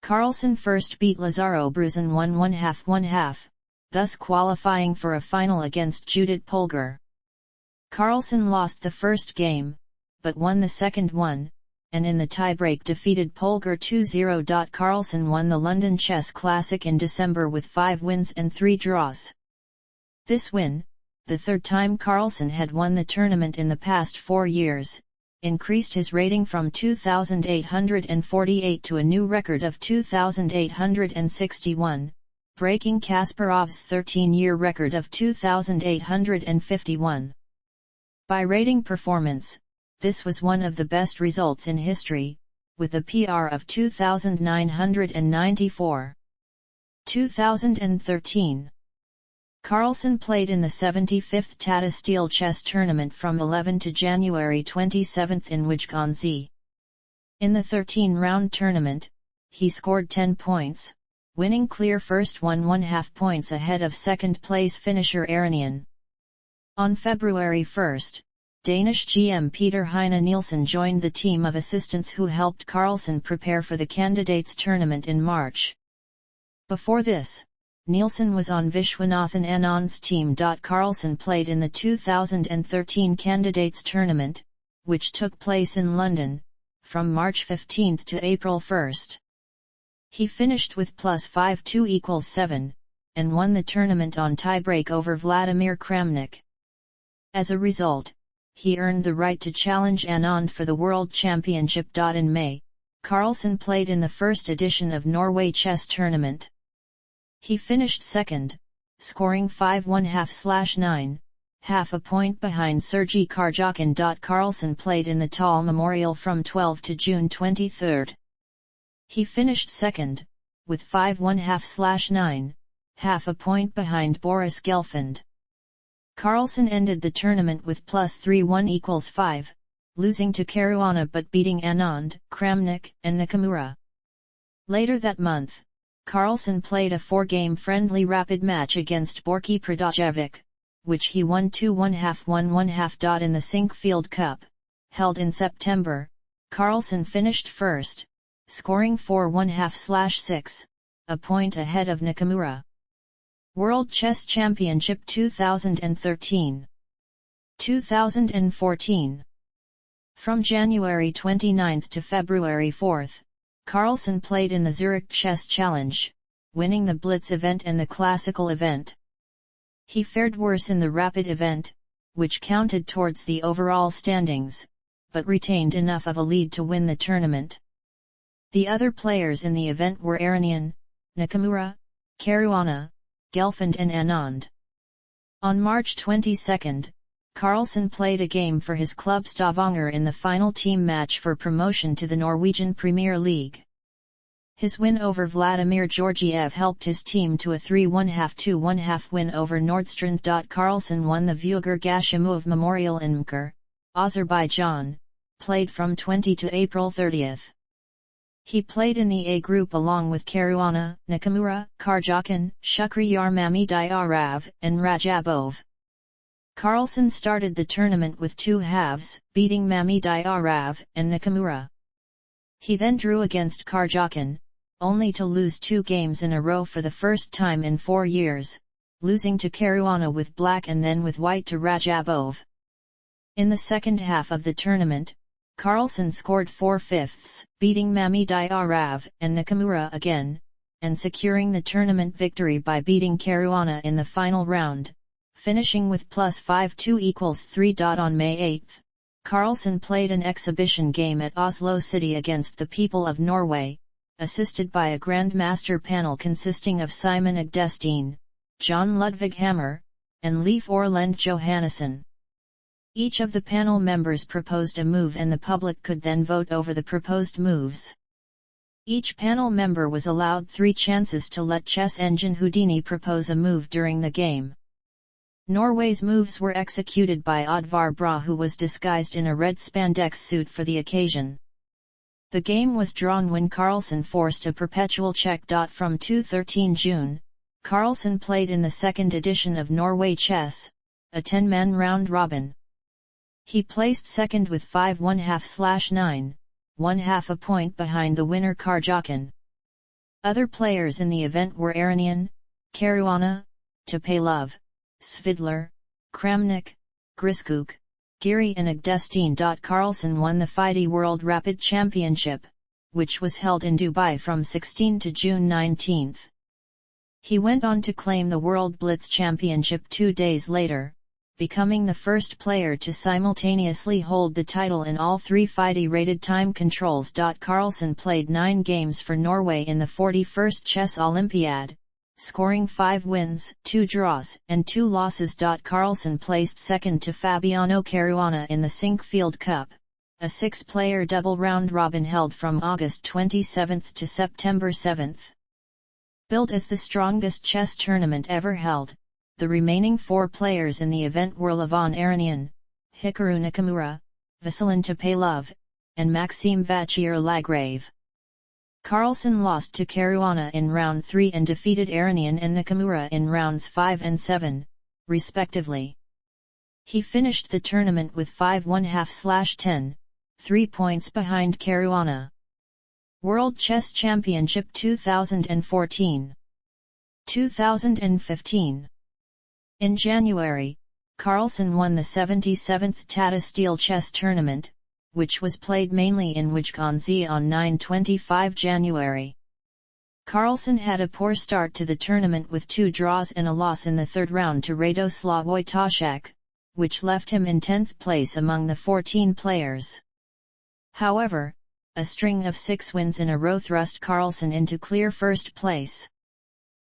Carlsen first beat Lazaro Bruzin 1-1/2-1/2, thus qualifying for a final against Judith Polgar. Carlsen lost the first game, but won the second one, and in the tiebreak defeated Polgar 2-0. Carlsen won the London Chess Classic in December with 5 wins and 3 draws. This win, the third time Carlsen had won the tournament in the past 4 years, increased his rating from 2,848 to a new record of 2,861, breaking Kasparov's 13-year record of 2,851. By rating performance, this was one of the best results in history, with a PR of 2,994. 2013. Carlsen played in the 75th Tata Steel Chess Tournament from 11 to January 27 in Wijngaarden. In the 13-round tournament, he scored 10 points, winning clear first 1.5 points ahead of second-place finisher Iranian. On February 1, Danish GM Peter Heine Nielsen joined the team of assistants who helped Carlsen prepare for the candidates tournament in March. Before this, Nielsen was on Vishwanathan Anand's team. Carlsen played in the 2013 candidates tournament, which took place in London, from March 15 to April 1. He finished with +5 2=7, and won the tournament on tiebreak over Vladimir Kramnik. As a result, he earned the right to challenge Anand for the World Championship. In May, Carlsen played in the first edition of Norway Chess Tournament. He finished second, scoring 5.5/9, half a point behind Sergei Karjakin. Carlsen played in the Tall Memorial from 12 to June 23. He finished second, with 5.5/9, half a point behind Boris Gelfand. Carlsen ended the tournament with +3 1=5, losing to Caruana but beating Anand, Kramnik, and Nakamura. Later that month, Carlsen played a 4-game friendly rapid match against Borki Pradajevic, which he won 2.5 1-1/2. In the Sinkfield Cup, held in September, Carlsen finished first, scoring 4.5/6, a point ahead of Nakamura. World Chess Championship 2013. 2014. From January 29 to February 4, Carlsen played in the Zurich Chess Challenge, winning the Blitz event and the Classical event. He fared worse in the Rapid event, which counted towards the overall standings, but retained enough of a lead to win the tournament. The other players in the event were Iranian, Nakamura, Caruana, Gelfand and Anand. On March 22, Carlsen played a game for his club Stavanger in the final team match for promotion to the Norwegian Premier League. His win over Vladimir Georgiev helped his team to a 3.5 2.5 win over Nordstrand. Carlsen won the Vuger Gashimov Memorial in Mkar, Azerbaijan, played from 20 to April 30. He played in the A group along with Caruana, Nakamura, Karjakin, Shukhriyar Mamediarov, and Rajabov. Carlsen started the tournament with 2 halves, beating Mami Diarav and Nakamura. He then drew against Karjakin, only to lose 2 games in a row for the first time in 4 years, losing to Caruana with black and then with white to Rajabov. In the second half of the tournament, Carlsen scored 4/5, beating Mami Diarav and Nakamura again, and securing the tournament victory by beating Caruana in the final round, finishing with +5-2 = 3. On May 8, Carlsen played an exhibition game at Oslo City against the people of Norway, assisted by a grandmaster panel consisting of Simon Agdestein, John Ludvig Hammer, and Leif Orlend Johannesson. Each of the panel members proposed a move and the public could then vote over the proposed moves. Each panel member was allowed 3 chances to let chess engine Houdini propose a move during the game. Norway's moves were executed by Oddvar Bra, who was disguised in a red spandex suit for the occasion. The game was drawn when Carlsen forced a perpetual check. From 2/13 June, Carlsen played in the second edition of Norway Chess, a 10-man round robin. He placed second with 5 1/2/9, 1/2 a point behind the winner Karjakin. Other players in the event were Aronian, Caruana, Topalov, Svidler, Kramnik, Griskuk, Giri and Agdestein. Carlsen won the FIDE World Rapid Championship, which was held in Dubai from 16 to June 19. He went on to claim the World Blitz Championship 2 days later, becoming the first player to simultaneously hold the title in all 3 FIDE rated time controls. Carlsen played 9 games for Norway in the 41st Chess Olympiad, scoring 5 wins, 2 draws, and 2 losses. Carlsen placed second to Fabiano Caruana in the Sinkfield Cup, a 6-player double round-robin held from August 27 to September 7. Billed as the strongest chess tournament ever held, the remaining 4 players in the event were Levon Aronian, Hikaru Nakamura, Vasilin Topalov, and Maxime Vachier-Lagrave. Carlsen lost to Caruana in round 3 and defeated Aronian and Nakamura in rounds 5 and 7, respectively. He finished the tournament with 5 1/2/10, 3 points behind Caruana. World Chess Championship 2014. 2015. In January, Carlsen won the 77th Tata Steel Chess Tournament, which was played mainly in Wijngaarden on 9/25 January. Carlsen had a poor start to the tournament with 2 draws and a loss in the third round to Radoslaw Wojtaszek, which left him in 10th place among the 14 players. However, a string of 6 wins in a row thrust Carlsen into clear first place.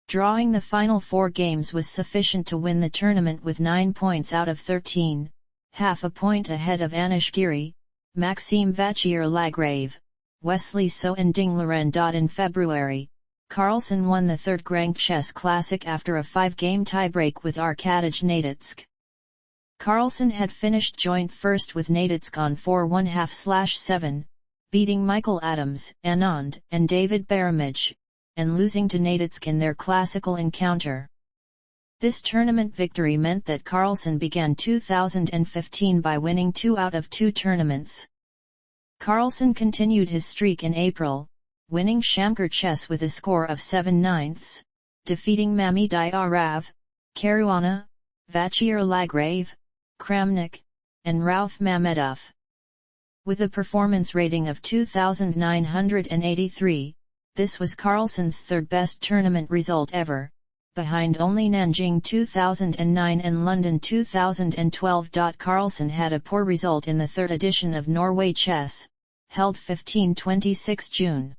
Drawing the final 4 games was sufficient to win the tournament with 9 points out of 13, half a point ahead of Anish Giri, Maxime Vachier-Lagrave, Wesley So and Ding Loren. In February, Carlsen won the 3rd Grand Chess Classic after a 5-game tiebreak with Arkadij Naditsk. Carlsen had finished joint first with Naditsk on 4 1/2/7, beating Michael Adams, Anand, and David Baramij, and losing to Naditsk in their classical encounter. This tournament victory meant that Carlsen began 2015 by winning 2 out of 2 tournaments. Carlsen continued his streak in April, winning Shamkar Chess with a score of 7/9, defeating Mami Diarav, Caruana, Vachier-Lagrave, Kramnik, and Rauf Mamedov. With a performance rating of 2,983, this was Carlsen's 3rd best tournament result ever, behind only Nanjing 2009 and London 2012. Carlsen had a poor result in the 3rd edition of Norway Chess, held 15-26 June.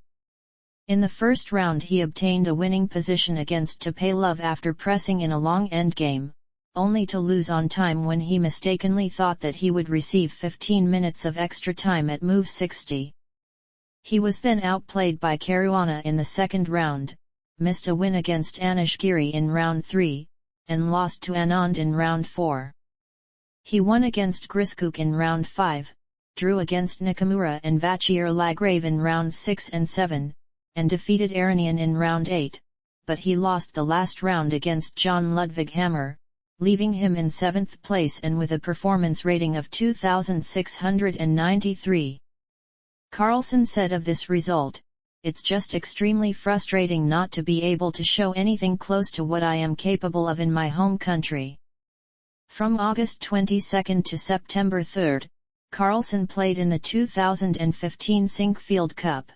In the first round he obtained a winning position against Topalov after pressing in a long endgame, only to lose on time when he mistakenly thought that he would receive 15 minutes of extra time at move 60. He was then outplayed by Caruana in the second round, missed a win against Anish Giri in round 3, and lost to Anand in round 4. He won against Griskuk in round 5, drew against Nakamura and Vachier-Lagrave in rounds 6 and 7, and defeated Aronian in round 8, but he lost the last round against John Ludvig Hammer, leaving him in 7th place and with a performance rating of 2,693. Carlsen said of this result, "It's just extremely frustrating not to be able to show anything close to what I am capable of in my home country." From August 22 to September 3, Carlsen played in the 2015 Sinquefield Cup.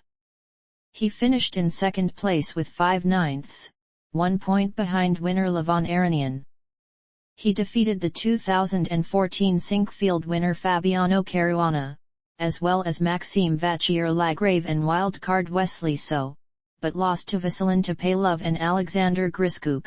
He finished in 2nd place with 5/9, 1 point behind winner Levon Aronian. He defeated the 2014 Sinquefield winner Fabiano Caruana, as well as Maxime Vachier-Lagrave and wildcard Wesley So, but lost to Vasilin Topalov and Alexander Griskuk.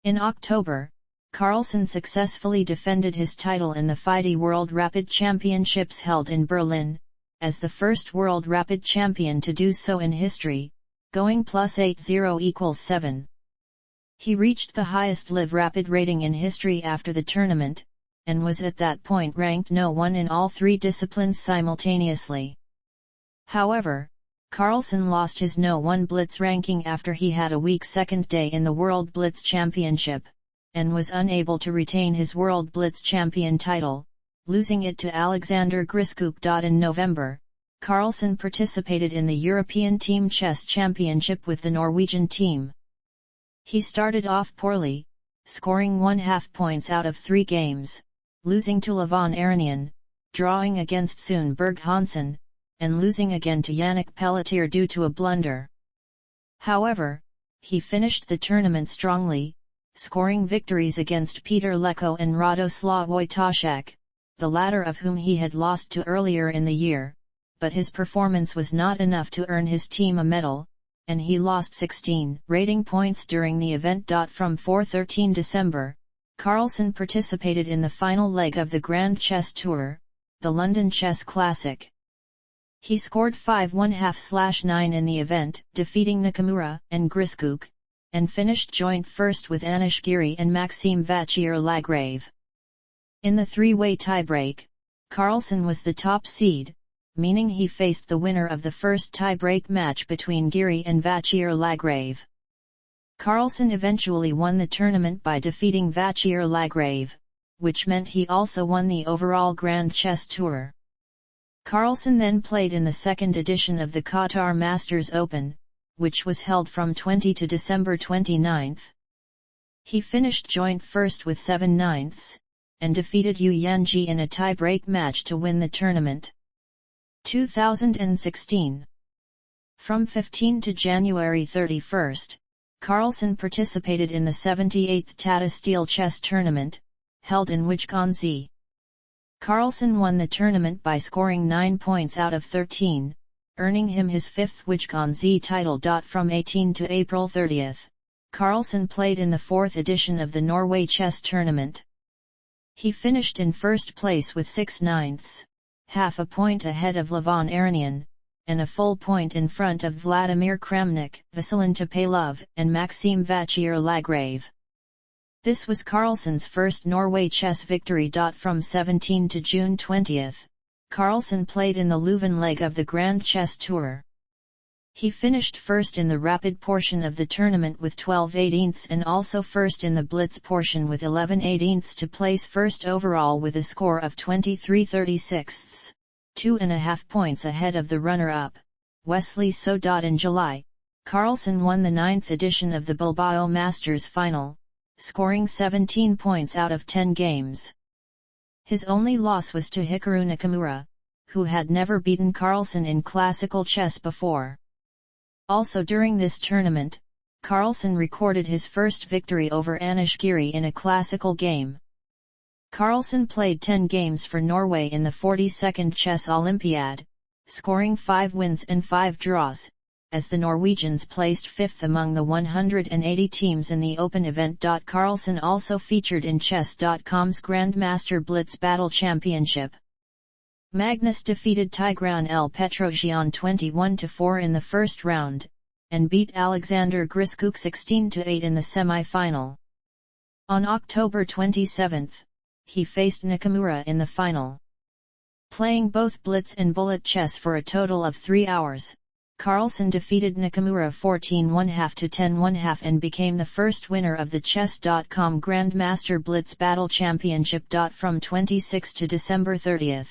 In October, Carlsen successfully defended his title in the FIDE World Rapid Championships held in Berlin, as the first World Rapid Champion to do so in history, going +80 = 7. He reached the highest live rapid rating in history after the tournament, and was at that point ranked No. 1 in all 3 disciplines simultaneously. However, Carlsen lost his No. 1 Blitz ranking after he had a weak second day in the World Blitz Championship, and was unable to retain his World Blitz Champion title, losing it to Alexander Griskuk. In November, Carlsen participated in the European Team Chess Championship with the Norwegian team. He started off poorly, scoring 1/2 points out of 3 games, losing to Levon Aronian, drawing against Sune Berg Hansen, and losing again to Yannick Pelletier due to a blunder. However, he finished the tournament strongly, scoring victories against Peter Leko and Radoslaw Wojtaszek, the latter of whom he had lost to earlier in the year, but his performance was not enough to earn his team a medal, and he lost 16 rating points during the event. From 4/13 December, Carlsen participated in the final leg of the Grand Chess Tour, the London Chess Classic. He scored 5/1/2/9 in the event, defeating Nakamura and Griskuk, and finished joint first with Anish Giri and Maxime Vachier-Lagrave. In the 3-way tiebreak, Carlsen was the top seed, meaning he faced the winner of the first tiebreak match between Giri and Vachier-Lagrave. Carlsen eventually won the tournament by defeating Vachier-Lagrave, which meant he also won the overall Grand Chess Tour. Carlsen then played in the second edition of the Qatar Masters Open, which was held from 20 to December 29. He finished joint first with 7/9, and defeated Yu Yanji in a tie-break match to win the tournament. 2016. From 15 to January 31, Carlsen participated in the 78th Tata Steel Chess Tournament, held in Wijkonsee. Carlsen won the tournament by scoring 9 points out of 13, earning him his 5th Wijkonsee title. From 18 to April 30, Carlsen played in the 4th edition of the Norway Chess Tournament. He finished in first place with 6/9, half a point ahead of Levon Aronian, and a full point in front of Vladimir Kramnik, Vasilin Topalov, and Maxime Vachier-Lagrave. This was Carlsen's first Norway chess victory. From 17 to June 20, Carlsen played in the Leuven leg of the Grand Chess Tour. He finished first in the rapid portion of the tournament with 12/18 and also first in the blitz portion with 11/18 to place first overall with a score of 23/36, 2.5 points ahead of the runner-up, Wesley So. In July, Carlsen won the 9th edition of the Bilbao Masters final, scoring 17 points out of 10 games. His only loss was to Hikaru Nakamura, who had never beaten Carlsen in classical chess before. Also during this tournament, Carlsen recorded his first victory over Anish Giri in a classical game. Carlsen played 10 games for Norway in the 42nd Chess Olympiad, scoring 5 wins and 5 draws, as the Norwegians placed 5th among the 180 teams in the open event. Carlsen also featured in Chess.com's Grandmaster Blitz Battle Championship. Magnus defeated Tigran El Petrosian 21-4 in the first round, and beat Alexander Griskuk 16-8 in the semi-final. On October 27, he faced Nakamura in the final. Playing both blitz and bullet chess for a total of 3 hours, Carlsen defeated Nakamura 14-1/2 to 10-1/2 and became the first winner of the Chess.com Grandmaster Blitz Battle Championship. From 26 to December 30,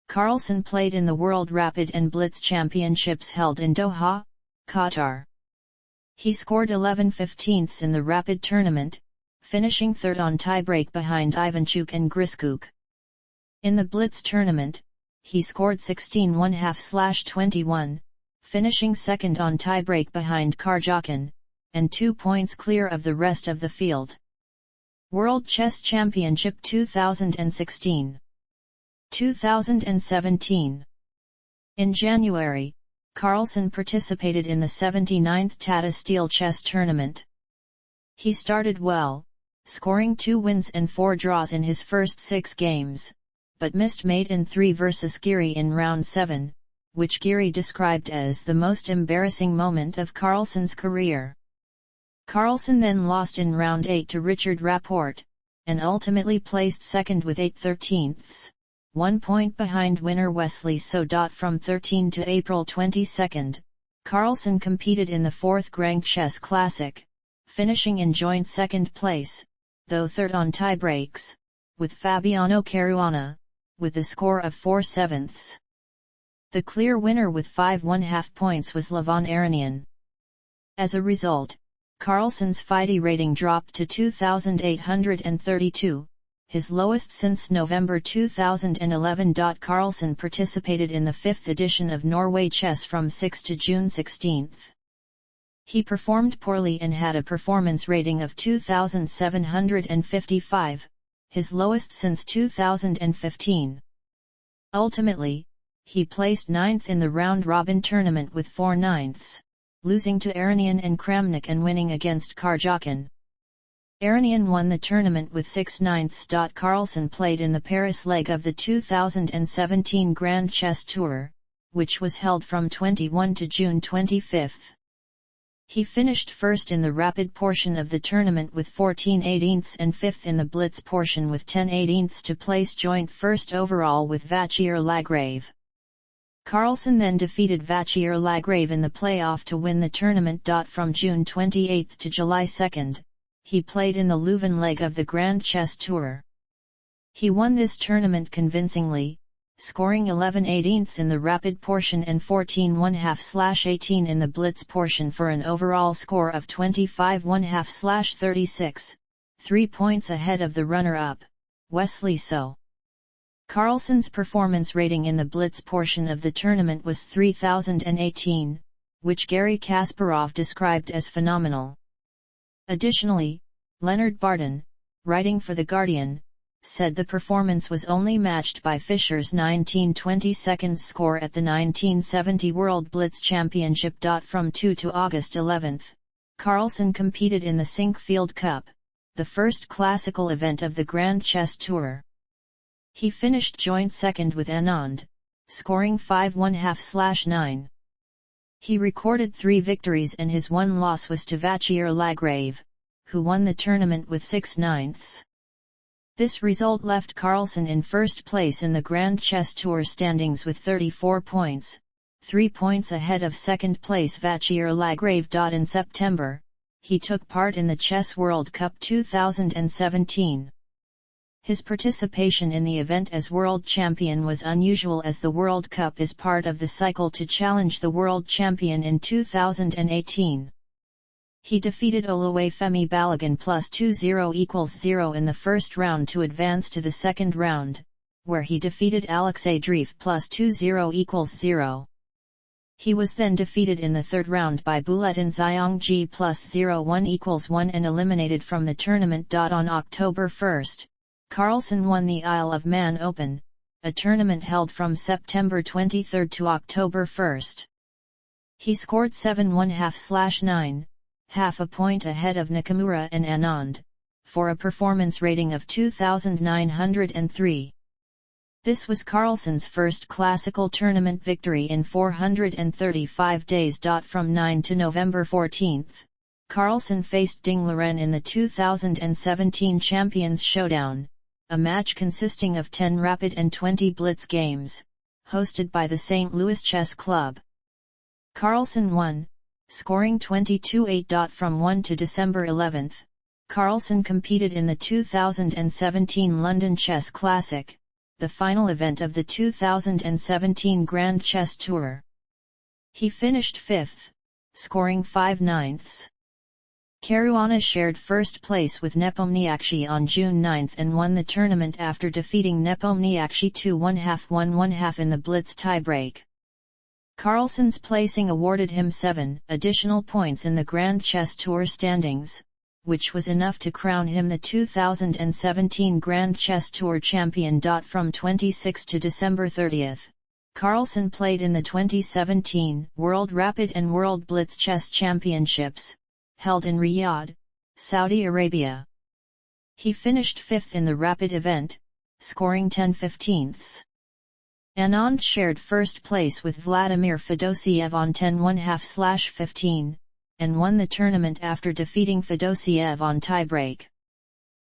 Carlsen played in the World Rapid and Blitz Championships held in Doha, Qatar. He scored 11/15 in the Rapid tournament, finishing third on tiebreak behind Ivanchuk and Griskuk. In the Blitz tournament, he scored 16-1/2/21, finishing second on tiebreak behind Karjakin, and 2 points clear of the rest of the field. World Chess Championship 2016. 2017. In January, Carlsen participated in the 79th Tata Steel Chess Tournament. He started well, scoring 2 wins and 4 draws in his first 6 games, but missed mate in 3 versus Giri in round 7, which Giri described as the most embarrassing moment of Carlsen's career. Carlsen then lost in round 8 to Richard Rapport, and ultimately placed second with 8/13, 1 point behind winner Wesley So. From 13 to April 22, Carlsen competed in the 4th Grand Chess Classic, finishing in joint second place, though third on tiebreaks, with Fabiano Caruana, with a score of 4/7. The clear winner with 5.5 points was Levon Aronian. As a result, Carlsen's FIDE rating dropped to 2,832, his lowest since November 2011. Carlsen participated in the 5th edition of Norway Chess from 6 to June 16. He performed poorly and had a performance rating of 2,755, his lowest since 2015. Ultimately, he placed 9th in the round-robin tournament with 4/9, losing to Aronian and Kramnik and winning against Karjakin. Aronian won the tournament with 6/9. Carlsen played in the Paris leg of the 2017 Grand Chess Tour, which was held from 21 to June 25. He finished first in the rapid portion of the tournament with 14/18 and fifth in the blitz portion with 10/18 to place joint first overall with Vachier Lagrave. Carlsen then defeated Vachier Lagrave in the playoff to win the tournament. From June 28 to July 2, he played in the Leuven leg of the Grand Chess Tour. He won this tournament convincingly, scoring 11/18 in the rapid portion and 14.5/18 in the blitz portion for an overall score of 25.5/36, 3 points ahead of the runner-up, Wesley So. Carlsen's performance rating in the blitz portion of the tournament was 3,018, which Garry Kasparov described as phenomenal. Additionally, Leonard Barton, writing for The Guardian, said the performance was only matched by Fischer's 19/22 score at the 1970 World Blitz Championship. From 2 to August 11, Carlsen competed in the Sinquefield Cup, the first classical event of the Grand Chess Tour. He finished joint second with Anand, scoring 5.5/9. He recorded 3 victories and his 1 loss was to Vachier Lagrave, who won the tournament with 6/9. This result left Carlsen in first place in the Grand Chess Tour standings with 34 points, 3 points ahead of second place Vachier Lagrave. In September, he took part in the Chess World Cup 2017. His participation in the event as world champion was unusual as the World Cup is part of the cycle to challenge the world champion in 2018. He defeated Oluwafemi Balogun +2-0 in the first round to advance to the second round, where he defeated Alexei Dreef +2-0. He was then defeated in the third round by Buletin Xiongji +0-1 and eliminated from the tournament. On October 1, Carlsen won the Isle of Man Open, a tournament held from September 23 to October 1. He scored 7.5/9, half a point ahead of Nakamura and Anand, for a performance rating of 2,903. This was Carlsen's first classical tournament victory in 435 days. From 9 to November 14, Carlsen faced Ding Liren in the 2017 Champions Showdown, a match consisting of 10 rapid and 20 blitz games, hosted by the St. Louis Chess Club. Carlsen won, scoring 22-8. From 1 to December 11, Carlsen competed in the 2017 London Chess Classic, the final event of the 2017 Grand Chess Tour. He finished 5th, scoring 5/9. Caruana shared first place with Nepomniachtchi on June 9 and won the tournament after defeating Nepomniachtchi 2-1/2 1/1/2 in the Blitz tiebreak. Carlsen's placing awarded him 7 additional points in the Grand Chess Tour standings, which was enough to crown him the 2017 Grand Chess Tour champion. From 26 to December 30, Carlsen played in the 2017 World Rapid and World Blitz Chess Championships, held in Riyadh, Saudi Arabia. He finished 5th in the Rapid event, scoring 10/15. Anand shared first place with Vladimir Fedosiev on 10-1/2/15, and won the tournament after defeating Fedosiev on tiebreak.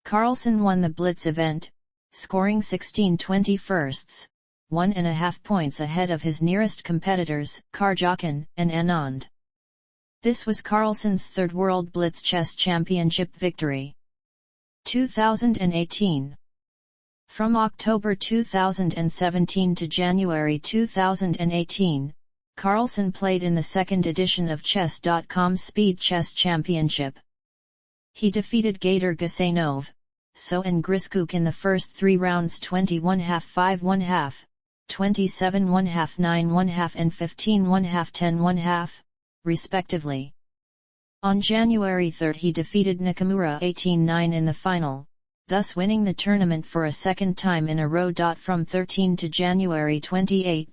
Carlsen won the Blitz event, scoring 16/21, 1.5 points ahead of his nearest competitors, Karjakin and Anand. This was Carlsen's third World Blitz Chess Championship victory. 2018. From October 2017 to January 2018, Carlsen played in the second edition of Chess.com Speed Chess Championship. He defeated Gator Gasanov, So and Griskuk in the first 3 rounds 21/2 5/1/2, 27/1/2 9/1/2 and 15/1/2 10/1/2, respectively. On January 3 he defeated Nakamura 18-9 in the final, thus winning the tournament for a second time in a row. From 13 to January 28,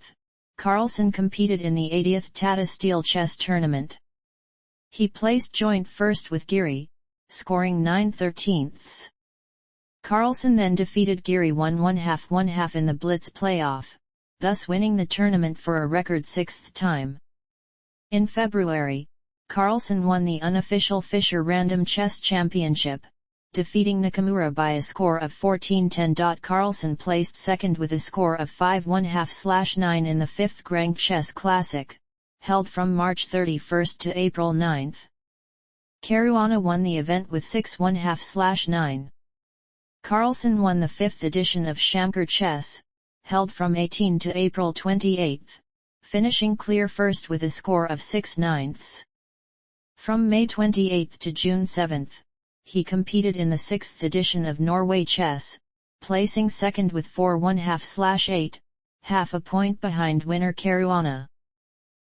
Carlsen competed in the 80th Tata Steel Chess Tournament. He placed joint first with Giri, scoring 9/13. Carlsen then defeated Giri 1-1/2 1/2 in the Blitz playoff, thus winning the tournament for a record 6th time. In February, Carlsen won the unofficial Fischer Random Chess Championship, defeating Nakamura by a score of 14-10. Carlsen placed second with a score of 5/1/2/9 in the 5th Grand Chess Classic, held from March 31 to April 9. Caruana won the event with 6/1/2/9. Carlsen won the 5th edition of Shamkar Chess, held from 18 to April 28, finishing clear first with a score of 6/9. From May 28 to June 7, he competed in the 6th edition of Norway Chess, placing second with 4/1/2/8, half a point behind winner Caruana.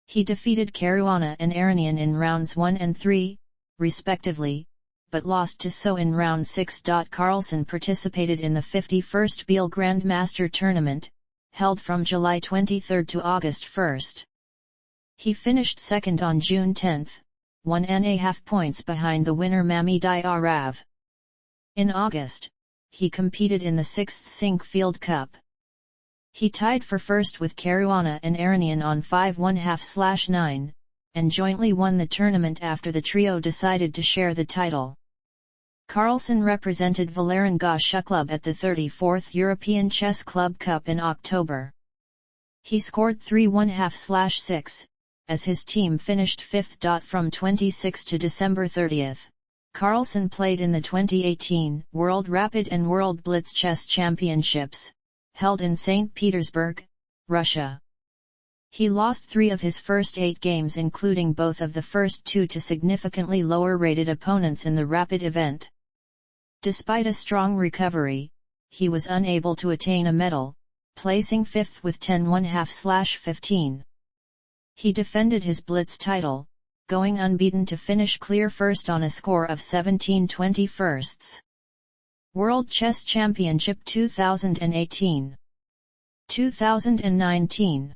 He defeated Caruana and Aronian in rounds 1 and 3, respectively, but lost to So in round 6. Carlsen participated in the 51st Biel Grandmaster Tournament, held from July 23 to August 1. He finished second on June 10, 1.5 points behind the winner Mami Diarav. In August, he competed in the 6th Sinquefield Cup. He tied for first with Caruana and Aronian on 5/1/2/9, and jointly won the tournament after the trio decided to share the title. Carlsen represented Vålerenga Club at the 34th European Chess Club Cup in October. He scored 3/1/2/6, as his team finished 5th. From 26 to December 30, Carlsen played in the 2018 World Rapid and World Blitz Chess Championships, held in St. Petersburg, Russia. He lost 3 of his first 8 games, including both of the first 2 to significantly lower-rated opponents in the Rapid event. Despite a strong recovery, he was unable to attain a medal, placing 5th with 10/1/2/15. He defended his Blitz title, going unbeaten to finish clear first on a score of 17/21. World Chess Championship 2018. 2019.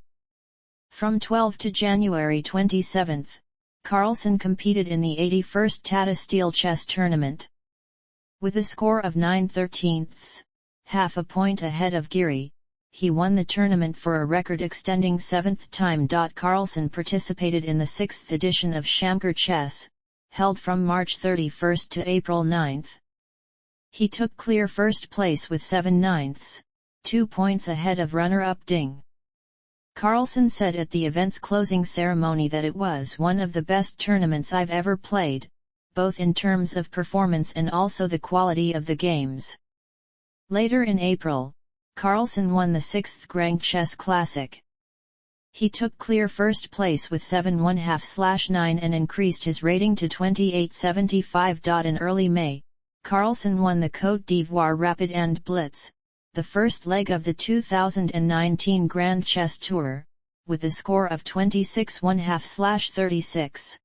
From 12 to January 27, Carlsen competed in the 81st Tata Steel Chess Tournament. With a score of 9/13, half a point ahead of Giri, he won the tournament for a record-extending 7th time. Carlsen participated in the 6th edition of Shamkar Chess, held from March 31 to April 9. He took clear first place with 7/9, 2 points ahead of runner-up Ding Carlsen said at the event's closing ceremony that it was one of the best tournaments I've ever played, both in terms of performance and also the quality of the games. Later in April, Carlsen won the 6th Grand Chess Classic. He took clear first place with 7.5/9 and increased his rating to 2875. In early May, Carlsen won the Côte d'Ivoire Rapid and Blitz, the first leg of the 2019 Grand Chess Tour, with a score of 26.5/36.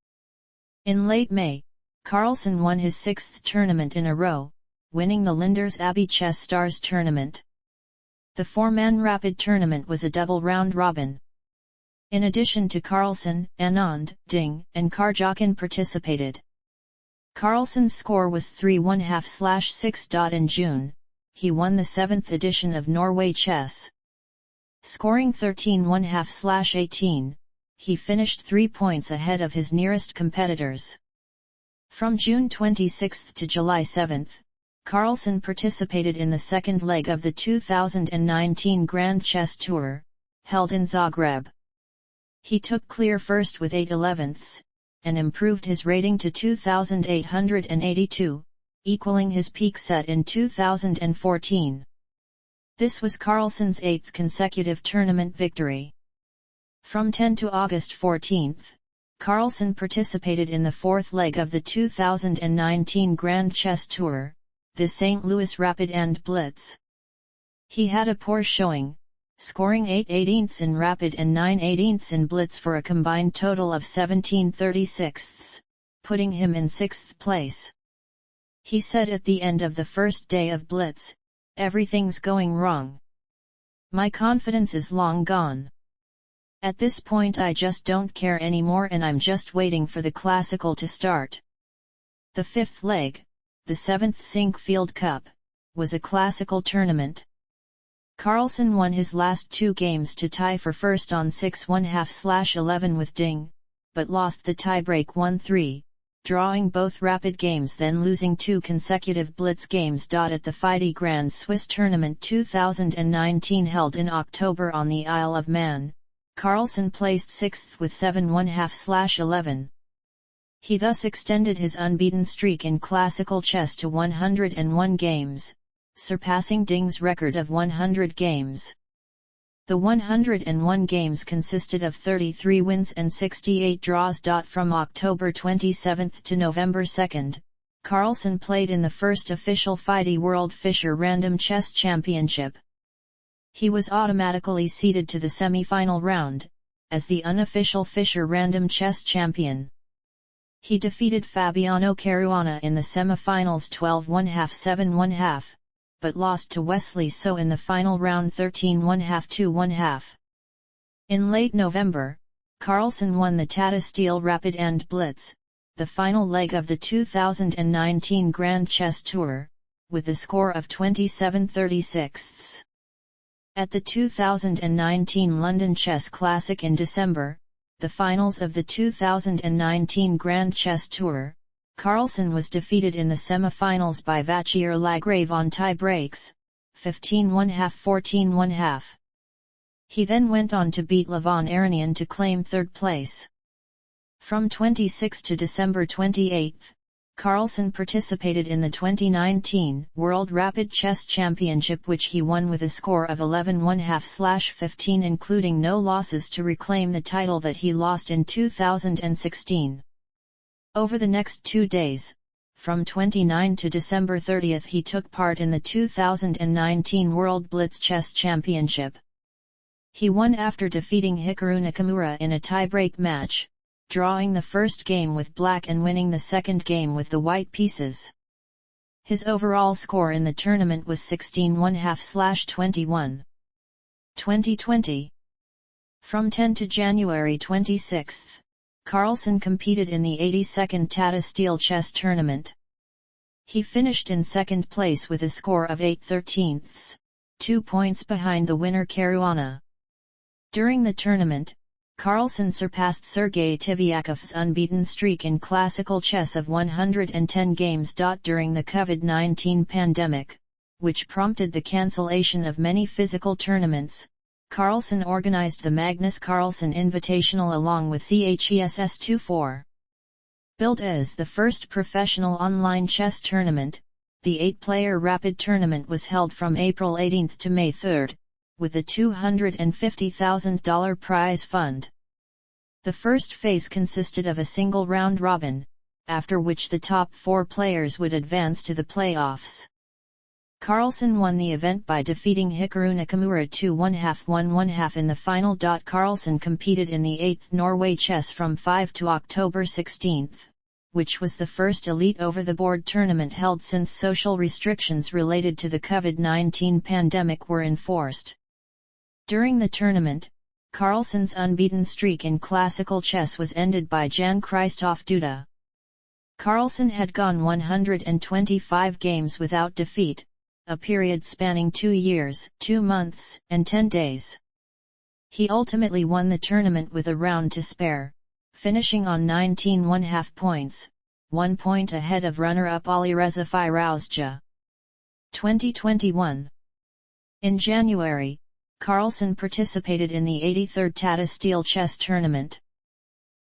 In late May, Carlsen won his 6th tournament in a row, winning the Linders Abbey Chess Stars tournament. The 4-man rapid tournament was a double round-robin. In addition to Carlsen, Anand, Ding, and Karjakin participated. Carlsen's score was 3.5/6. In June, he won the 7th edition of Norway Chess. Scoring 13.5/18, he finished 3 points ahead of his nearest competitors. From June 26 to July 7, Carlsen participated in the second leg of the 2019 Grand Chess Tour, held in Zagreb. He took clear first with 8/11, and improved his rating to 2,882, equaling his peak set in 2014. This was Carlsen's 8th consecutive tournament victory. From 10 to August 14, Carlsen participated in the 4th leg of the 2019 Grand Chess Tour, the St. Louis Rapid and Blitz. He had a poor showing, scoring 8/18 in Rapid and 9/18 in Blitz for a combined total of 17/36, putting him in 6th place. He said at the end of the first day of Blitz, "Everything's going wrong. My confidence is long gone. At this point I just don't care anymore and I'm just waiting for the classical to start." The 5th leg, the 7th Sinquefield Cup, was a classical tournament. Carlsen won his last 2 games to tie for first on 6.5/11 with Ding, but lost the tiebreak 1-3, drawing both rapid games then losing 2 consecutive Blitz games. At the FIDE Grand Swiss Tournament 2019 held in October on the Isle of Man, Carlsen placed 6th with 7.5/11. He thus extended his unbeaten streak in classical chess to 101 games, surpassing Ding's record of 100 games. The 101 games consisted of 33 wins and 68 draws. From October 27 to November 2, Carlsen played in the first official FIDE World Fischer Random Chess Championship. He was automatically seeded to the semi-final round, as the unofficial Fischer Random Chess Champion. He defeated Fabiano Caruana in the semi-finals 12.5 7.5, but lost to Wesley So in the final round 13.5 2.5. In late November, Carlsen won the Tata Steel Rapid and Blitz, the final leg of the 2019 Grand Chess Tour, with a score of 27/36. At the 2019 London Chess Classic in December, the finals of the 2019 Grand Chess Tour, Carlsen was defeated in the semi-finals by Vachier Lagrave on tie breaks, 15.5 14.5. He then went on to beat Levon Aronian to claim 3rd place. From 26 to December 28, Carlsen participated in the 2019 World Rapid Chess Championship, which he won with a score of 11.5/15, including no losses, to reclaim the title that he lost in 2016. Over the next 2 days, from 29 to December 30, he took part in the 2019 World Blitz Chess Championship. He won after defeating Hikaru Nakamura in a tie-break match, drawing the first game with black and winning the second game with the white pieces. His overall score in the tournament was 16.5/21. 2020. From 10 to January 26, Carlsen competed in the 82nd Tata Steel Chess Tournament. He finished in 2nd place with a score of 8/13, 2 points behind the winner Caruana. During the tournament, Carlsen surpassed Sergei Tivyakov's unbeaten streak in classical chess of 110 games. During the COVID-19 pandemic, which prompted the cancellation of many physical tournaments, Carlsen organized the Magnus Carlsen Invitational along with CHESS24. Billed as the first professional online chess tournament, the 8-player rapid tournament was held from April 18 to May 3, with a $250,000 prize fund. The first phase consisted of a single round robin, after which the top 4 players would advance to the playoffs. Carlsen won the event by defeating Hikaru Nakamura 2-1/2 in the final. Carlsen competed in the 8th Norway Chess from 5 to October 16, which was the first elite over-the-board tournament held since social restrictions related to the COVID-19 pandemic were enforced. During the tournament, Carlsen's unbeaten streak in classical chess was ended by Jan Christoph Duda. Carlsen had gone 125 games without defeat, a period spanning 2 years, 2 months, and 10 days. He ultimately won the tournament with a round to spare, finishing on 19½ points, 1 point ahead of runner-up Alireza Firouzja. 2021. In January, Carlsen participated in the 83rd Tata Steel Chess Tournament.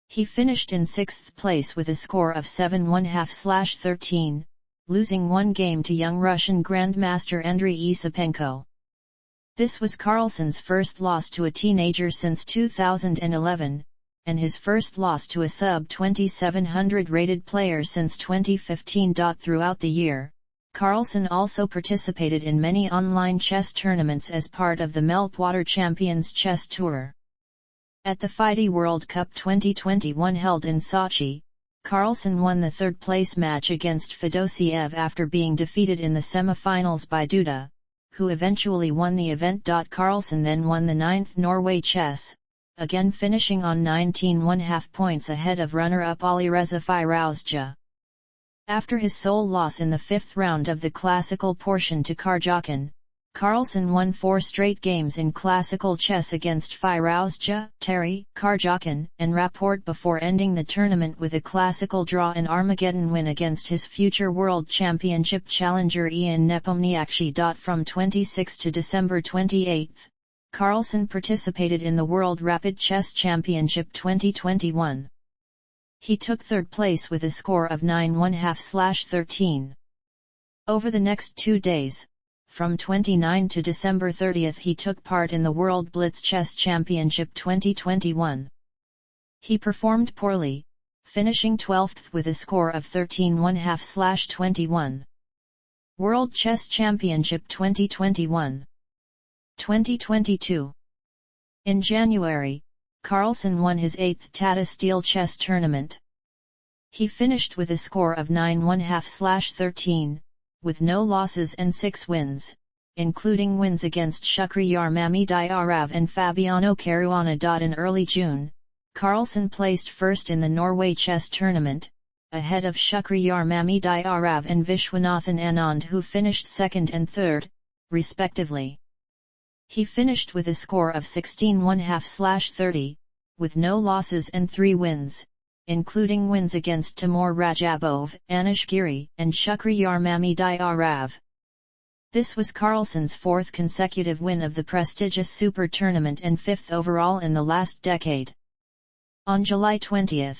He finished in 6th place with a score of 7½/13, losing 1 game to young Russian grandmaster Andrei Isapenko. This was Carlsen's first loss to a teenager since 2011, and his first loss to a sub-2700 rated player since 2015. Throughout the year, Carlsen also participated in many online chess tournaments as part of the Meltwater Champions Chess Tour. At the FIDE World Cup 2021 held in Sochi, Carlsen won the third-place match against Fedosiev after being defeated in the semi-finals by Duda, who eventually won the event. Carlsen then won the 9th Norway Chess, again finishing on 19½ points ahead of runner-up Alireza Firouzja. After his sole loss in the 5th round of the classical portion to Karjakin, Carlsen won 4 straight games in classical chess against Firouzja, Terry, Karjakin, and Rapport before ending the tournament with a classical draw and Armageddon win against his future World Championship challenger Ian Nepomniachtchi. From 26 to December 28, Carlsen participated in the World Rapid Chess Championship 2021. He took 3rd place with a score of 9½/13. Over the next 2 days, from 29 to December 30, he took part in the World Blitz Chess Championship 2021. He performed poorly, finishing 12th with a score of 13½/21. World Chess Championship 2021. 2022. In January, Carlsen won his 8th Tata Steel Chess Tournament. He finished with a score of 9½/13, with no losses and 6 wins, including wins against Shukhriyar Mamediyarov and Fabiano Caruana. In early June, Carlsen placed first in the Norway Chess Tournament, ahead of Shukhriyar Mamediyarov and Vishwanathan Anand, who finished 2nd and 3rd, respectively. He finished with a score of 16½/30, with no losses and 3 wins, including wins against Timur Rajabov, Anish Giri, and Shukhriyar Mamediyarov. This was Carlsen's 4th consecutive win of the prestigious Super Tournament and 5th overall in the last decade. On July 20,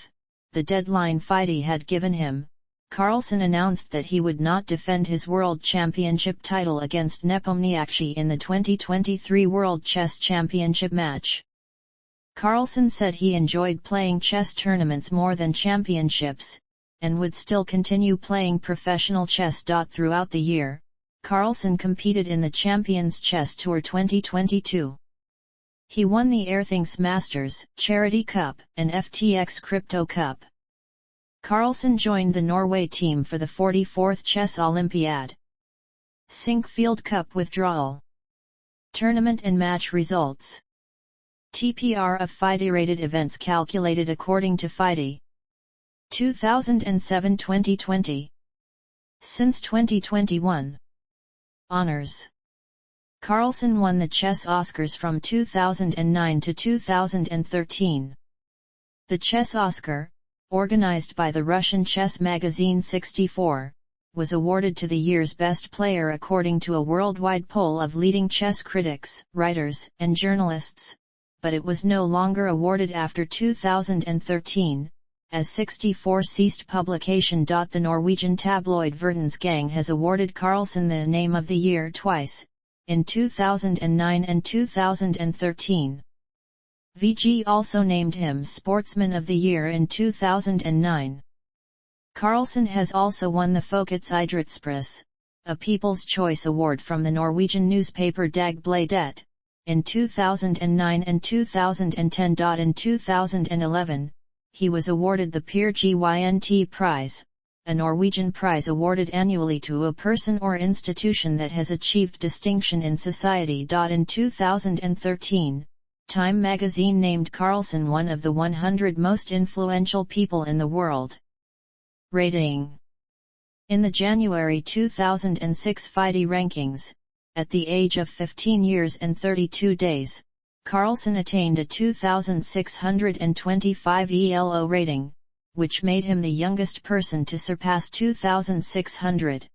the deadline FIDE had given him, Carlsen announced that he would not defend his World Championship title against Nepomniachtchi in the 2023 World Chess Championship match. Carlsen said he enjoyed playing chess tournaments more than championships, and would still continue playing professional chess. Throughout the year, Carlsen competed in the Champions Chess Tour 2022. He won the Airthings Masters, Charity Cup, and FTX Crypto Cup. Carlsen joined the Norway team for the 44th Chess Olympiad. Sinkfield Cup withdrawal. Tournament and match results. TPR of FIDE-rated events calculated according to FIDE. 2007-2020. Since 2021. Honors. Carlsen won the Chess Oscars from 2009 to 2013. The Chess Oscar, organized by the Russian chess magazine 64, was awarded to the year's best player according to a worldwide poll of leading chess critics, writers, and journalists, but it was no longer awarded after 2013, as 64 ceased publication. The Norwegian tabloid Verdens Gang has awarded Carlsen the Name of the Year twice, in 2009 and 2013. VG also named him Sportsman of the Year in 2009. Carlsen has also won the Folkets Idrettspris, a People's Choice Award from the Norwegian newspaper Dagbladet, in 2009 and 2010. In 2011, he was awarded the Peer Gynt Prize, a Norwegian prize awarded annually to a person or institution that has achieved distinction in society. In 2013, Time magazine named Carlsen one of the 100 most influential people in the world. Rating. In the January 2006 FIDE rankings, at the age of 15 years and 32 days, Carlsen attained a 2,625 ELO rating, which made him the youngest person to surpass 2,600.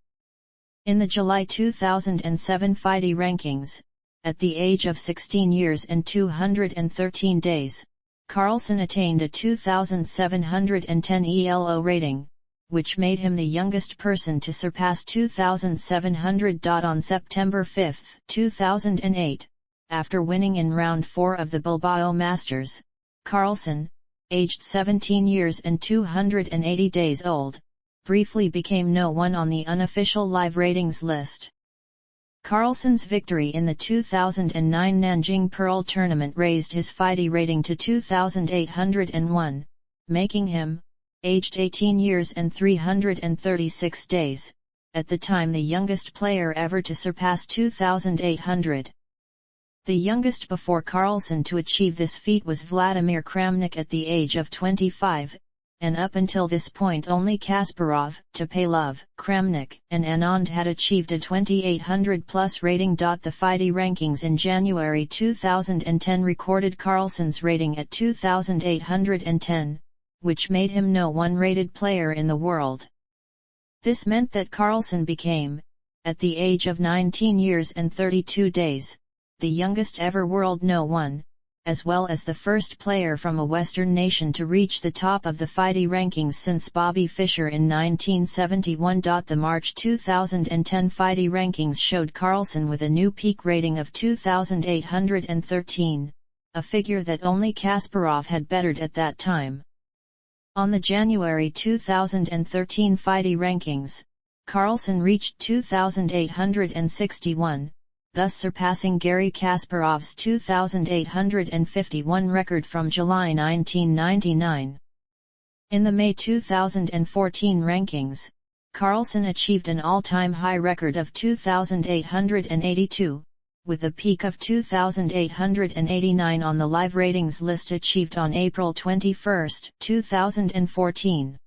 In the July 2007 FIDE rankings, at the age of 16 years and 213 days, Carlsen attained a 2,710 ELO rating, which made him the youngest person to surpass 2,700. On September 5, 2008, after winning in round 4 of the Bilbao Masters, Carlsen, aged 17 years and 280 days old, briefly became No. 1 on the unofficial live ratings list. Carlsen's victory in the 2009 Nanjing Pearl tournament raised his FIDE rating to 2,801, making him, aged 18 years and 336 days, at the time the youngest player ever to surpass 2,800. The youngest before Carlsen to achieve this feat was Vladimir Kramnik at the age of 25, and up until this point only Kasparov, Topalov, Kramnik, and Anand had achieved a 2,800+ rating. The FIDE rankings in January 2010 recorded Carlsen's rating at 2,810, which made him No. 1 rated player in the world. This meant that Carlsen became, at the age of 19 years and 32 days, the youngest ever world No. 1, as well as the first player from a Western nation to reach the top of the FIDE rankings since Bobby Fischer in 1971. The March 2010 FIDE rankings showed Carlsen with a new peak rating of 2,813, a figure that only Kasparov had bettered at that time. On the January 2013 FIDE rankings, Carlsen reached 2,861, thus surpassing Garry Kasparov's 2,851 record from July 1999. In the May 2014 rankings, Carlsen achieved an all-time high record of 2,882, with a peak of 2,889 on the live ratings list achieved on April 21, 2014.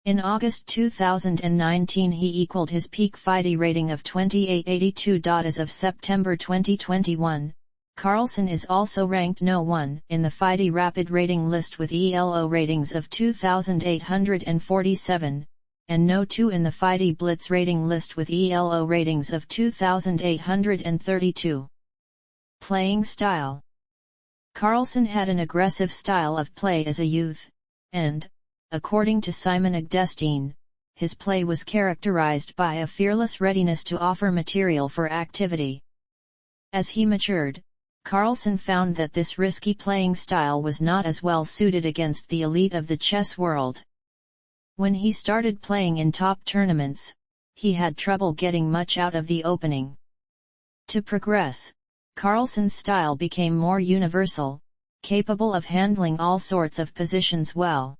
In August 2019 he equaled his peak FIDE rating of 2,882. As of September 2021, Carlsen is also ranked No. 1 in the FIDE Rapid rating list with ELO ratings of 2,847, and No. 2 in the FIDE Blitz rating list with ELO ratings of 2,832. Playing style. Carlsen had an aggressive style of play as a youth, and, according to Simon Agdestein, his play was characterized by a fearless readiness to offer material for activity. As he matured, Carlsen found that this risky playing style was not as well suited against the elite of the chess world. When he started playing in top tournaments, he had trouble getting much out of the opening. To progress, Carlsen's style became more universal, capable of handling all sorts of positions well.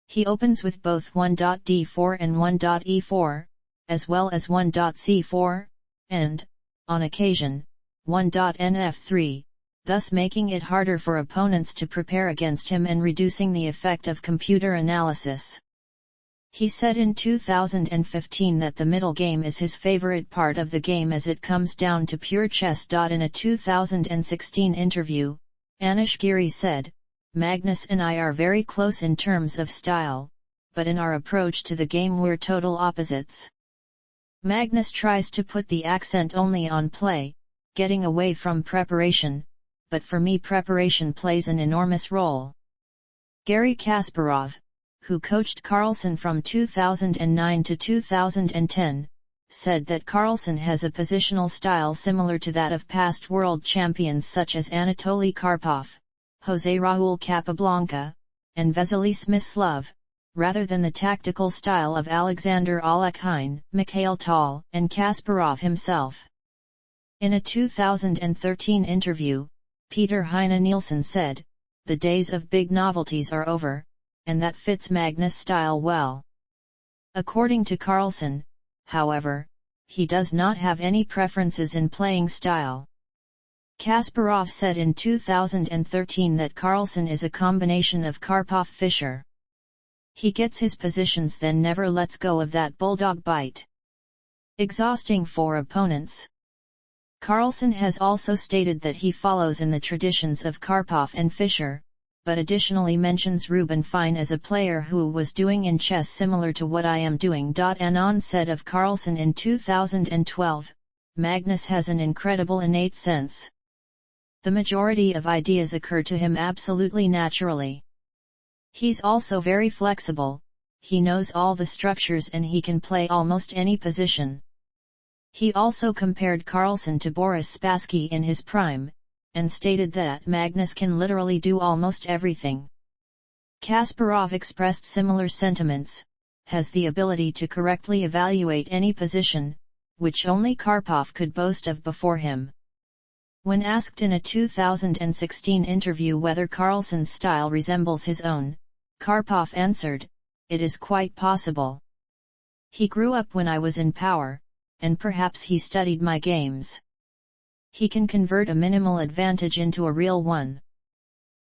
He opens with both 1.d4 and 1.e4, as well as 1.c4, and, on occasion, 1.nf3, thus making it harder for opponents to prepare against him and reducing the effect of computer analysis. He said in 2015 that the middle game is his favorite part of the game as it comes down to pure chess. In a 2016 interview, Anish Giri said, "Magnus and I are very close in terms of style, but in our approach to the game we're total opposites. Magnus tries to put the accent only on play, getting away from preparation, but for me preparation plays an enormous role. Garry Kasparov, who coached Carlsen from 2009 to 2010, said that Carlsen has a positional style similar to that of past world champions such as Anatoly Karpov, José Raúl Capablanca, and Vasily Smyslov, rather than the tactical style of Alexander Alekhine, Mikhail Tal, and Kasparov himself. In a 2013 interview, Peter Heine Nielsen said, "The days of big novelties are over, and that fits Magnus' style well." According to Carlsen, however, he does not have any preferences in playing style. Kasparov said in 2013 that Carlsen is a combination of Karpov-Fischer. He gets his positions then never lets go of that bulldog bite. Exhausting for opponents. Carlsen has also stated that he follows in the traditions of Karpov and Fischer, but additionally mentions Ruben Fine as a player who was doing in chess similar to what I am doing. Anon said of Carlsen in 2012, "Magnus has an incredible innate sense. The majority of ideas occur to him absolutely naturally. He's also very flexible, he knows all the structures and he can play almost any position." He also compared Carlsen to Boris Spassky in his prime, and stated that Magnus can literally do almost everything. Kasparov expressed similar sentiments, has the ability to correctly evaluate any position, which only Karpov could boast of before him. When asked in a 2016 interview whether Carlsen's style resembles his own, Karpov answered, "It is quite possible. He grew up when I was in power, and perhaps he studied my games. He can convert a minimal advantage into a real one."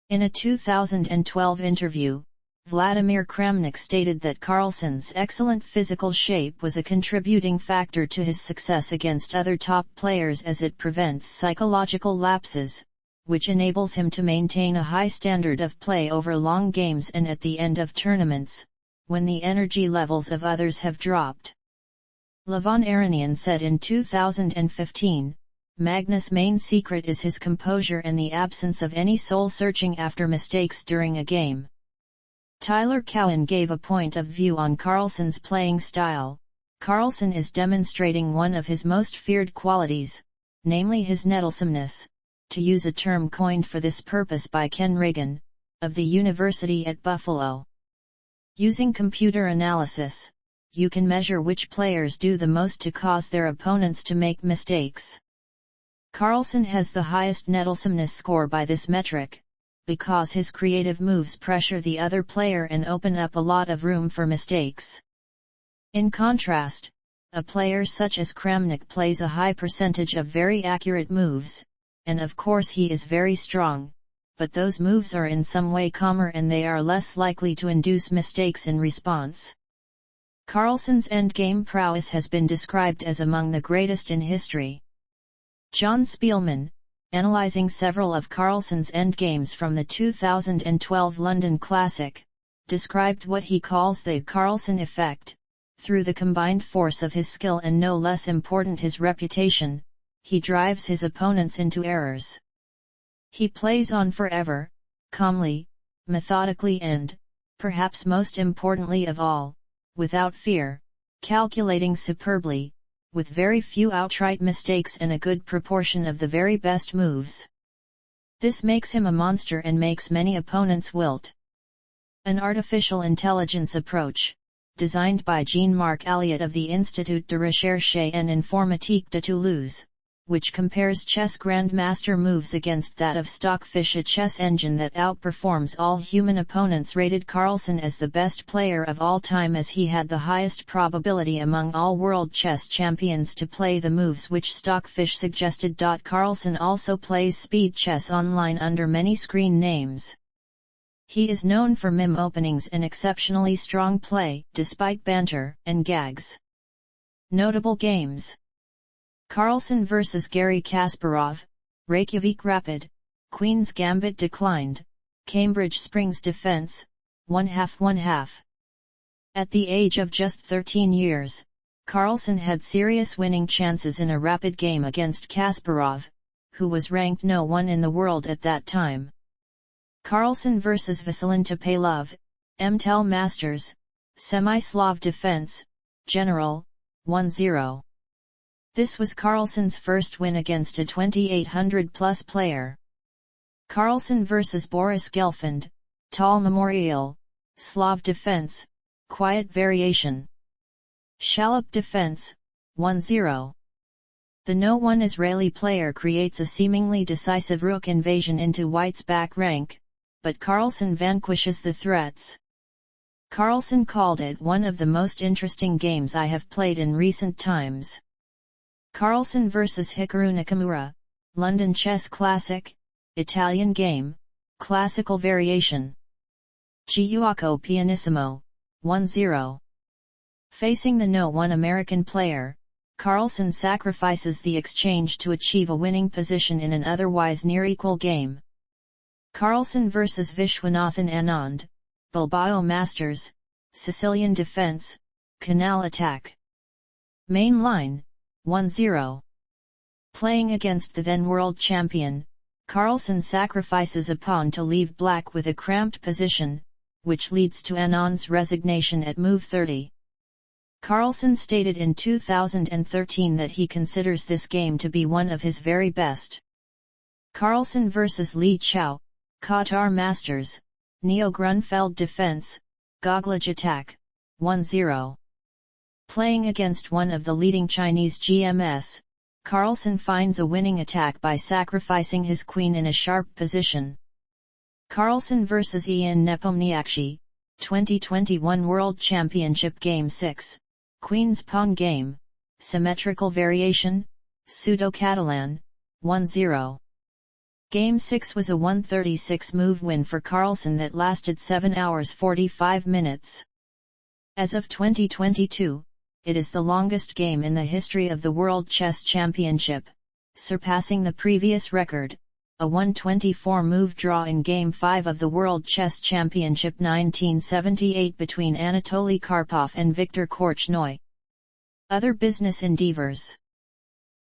In a 2012 interview, Vladimir Kramnik stated that Carlsen's excellent physical shape was a contributing factor to his success against other top players as it prevents psychological lapses, which enables him to maintain a high standard of play over long games and at the end of tournaments, when the energy levels of others have dropped. Levon Aronian said in 2015, "Magnus' main secret is his composure and the absence of any soul-searching after mistakes during a game." Tyler Cowan gave a point of view on Carlsen's playing style. "Carlsen is demonstrating one of his most feared qualities, namely his nettlesomeness, to use a term coined for this purpose by Ken Regan, of the University at Buffalo. Using computer analysis, you can measure which players do the most to cause their opponents to make mistakes. Carlsen has the highest nettlesomeness score by this metric, because his creative moves pressure the other player and open up a lot of room for mistakes. In contrast, a player such as Kramnik plays a high percentage of very accurate moves, and of course he is very strong, but those moves are in some way calmer and they are less likely to induce mistakes in response." Carlsen's endgame prowess has been described as among the greatest in history. John Spielman, analyzing several of Carlsen's endgames from the 2012 London Classic, described what he calls the Carlsen effect. Through the combined force of his skill and no less important his reputation, he drives his opponents into errors. He plays on forever, calmly, methodically and, perhaps most importantly of all, without fear, calculating superbly, with very few outright mistakes and a good proportion of the very best moves. This makes him a monster and makes many opponents wilt. An artificial intelligence approach, designed by Jean-Marc Alliot of the Institut de Recherche en Informatique de Toulouse, which compares chess grandmaster moves against that of Stockfish, a chess engine that outperforms all human opponents, rated Carlsen as the best player of all time as he had the highest probability among all world chess champions to play the moves which Stockfish suggested. Carlsen also plays speed chess online under many screen names. He is known for meme openings and exceptionally strong play, despite banter and gags. Notable games: Carlsen vs Garry Kasparov, Reykjavik Rapid, Queen's Gambit declined, Cambridge Springs Defense, 1/2. At the age of just 13 years, Carlsen had serious winning chances in a rapid game against Kasparov, who was ranked No. 1 in the world at that time. Carlsen vs Vasilin Topalov, MTEL Masters, Semi-Slav Defense, General, 1-0. This was Carlsen's first win against a 2800-plus player. Carlsen vs Boris Gelfand, Tall Memorial, Slav Defense, Quiet Variation. Shallop Defense, 1-0. The No. 1 Israeli player creates a seemingly decisive rook invasion into white's back rank, but Carlsen vanquishes the threats. Carlsen called it one of the most interesting games I have played in recent times. Carlsen vs Hikaru Nakamura, London Chess Classic, Italian game, classical variation. Giuoco Pianissimo, 1-0. Facing the No. 1 American player, Carlsen sacrifices the exchange to achieve a winning position in an otherwise near-equal game. Carlsen vs Vishwanathan Anand, Bilbao Masters, Sicilian Defense, Canal Attack. Main line, 1-0. Playing against the then world champion, Carlsen sacrifices a pawn to leave black with a cramped position, which leads to Anand's resignation at move 30. Carlsen stated in 2013 that he considers this game to be one of his very best. Carlsen vs Li Chao, Qatar Masters, Neo Grunfeld Defense, Goglage Attack, 1-0. Playing against one of the leading Chinese GMs, Carlsen finds a winning attack by sacrificing his queen in a sharp position. Carlsen vs Ian Nepomniachtchi, 2021 World Championship Game 6, Queen's Pawn Game, Symmetrical Variation, Pseudo-Catalan, 1-0. Game 6 was a 136-move win for Carlsen that lasted 7 hours 45 minutes. As of 2022, it is the longest game in the history of the World Chess Championship, surpassing the previous record, a 124-move draw in Game 5 of the World Chess Championship 1978 between Anatoly Karpov and Viktor Korchnoi. Other business endeavors.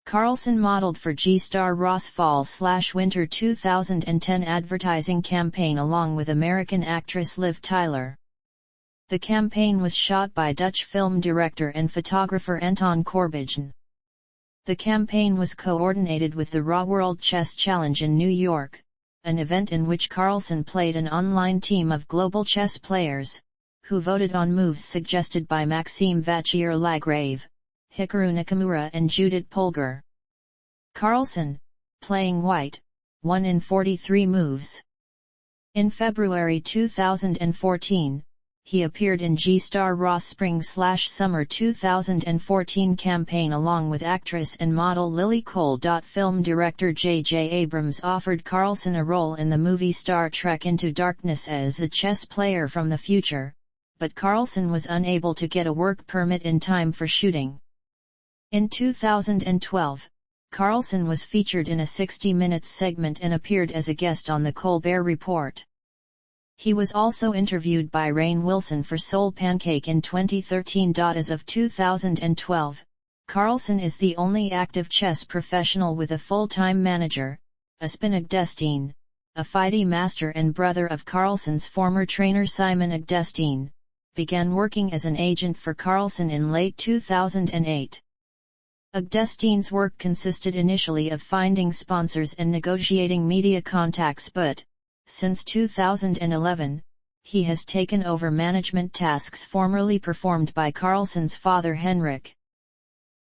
Carlsen modeled for G-Star Ross Fall/Winter 2010 advertising campaign along with American actress Liv Tyler. The campaign was shot by Dutch film director and photographer Anton Corbijn. The campaign was coordinated with the Raw World Chess Challenge in New York, an event in which Carlsen played an online team of global chess players, who voted on moves suggested by Maxime Vachier-Lagrave, Hikaru Nakamura and Judith Polgar. Carlsen, playing white, won in 43 moves. In February 2014, he appeared in G-Star Ross Spring/Summer 2014 campaign along with actress and model Lily Cole. Film director J.J. Abrams offered Carlsen a role in the movie Star Trek Into Darkness as a chess player from the future, but Carlsen was unable to get a work permit in time for shooting. In 2012, Carlsen was featured in a 60 Minutes segment and appeared as a guest on The Colbert Report. He was also interviewed by Rainn Wilson for Soul Pancake in 2013. As of 2012, Carlsen is the only active chess professional with a full-time manager, Espen Agdestein, a FIDE master and brother of Carlsen's former trainer Simon Agdestein, began working as an agent for Carlsen in late 2008. Agdestein's work consisted initially of finding sponsors and negotiating media contacts, but since 2011, he has taken over management tasks formerly performed by Carlsen's father Henrik.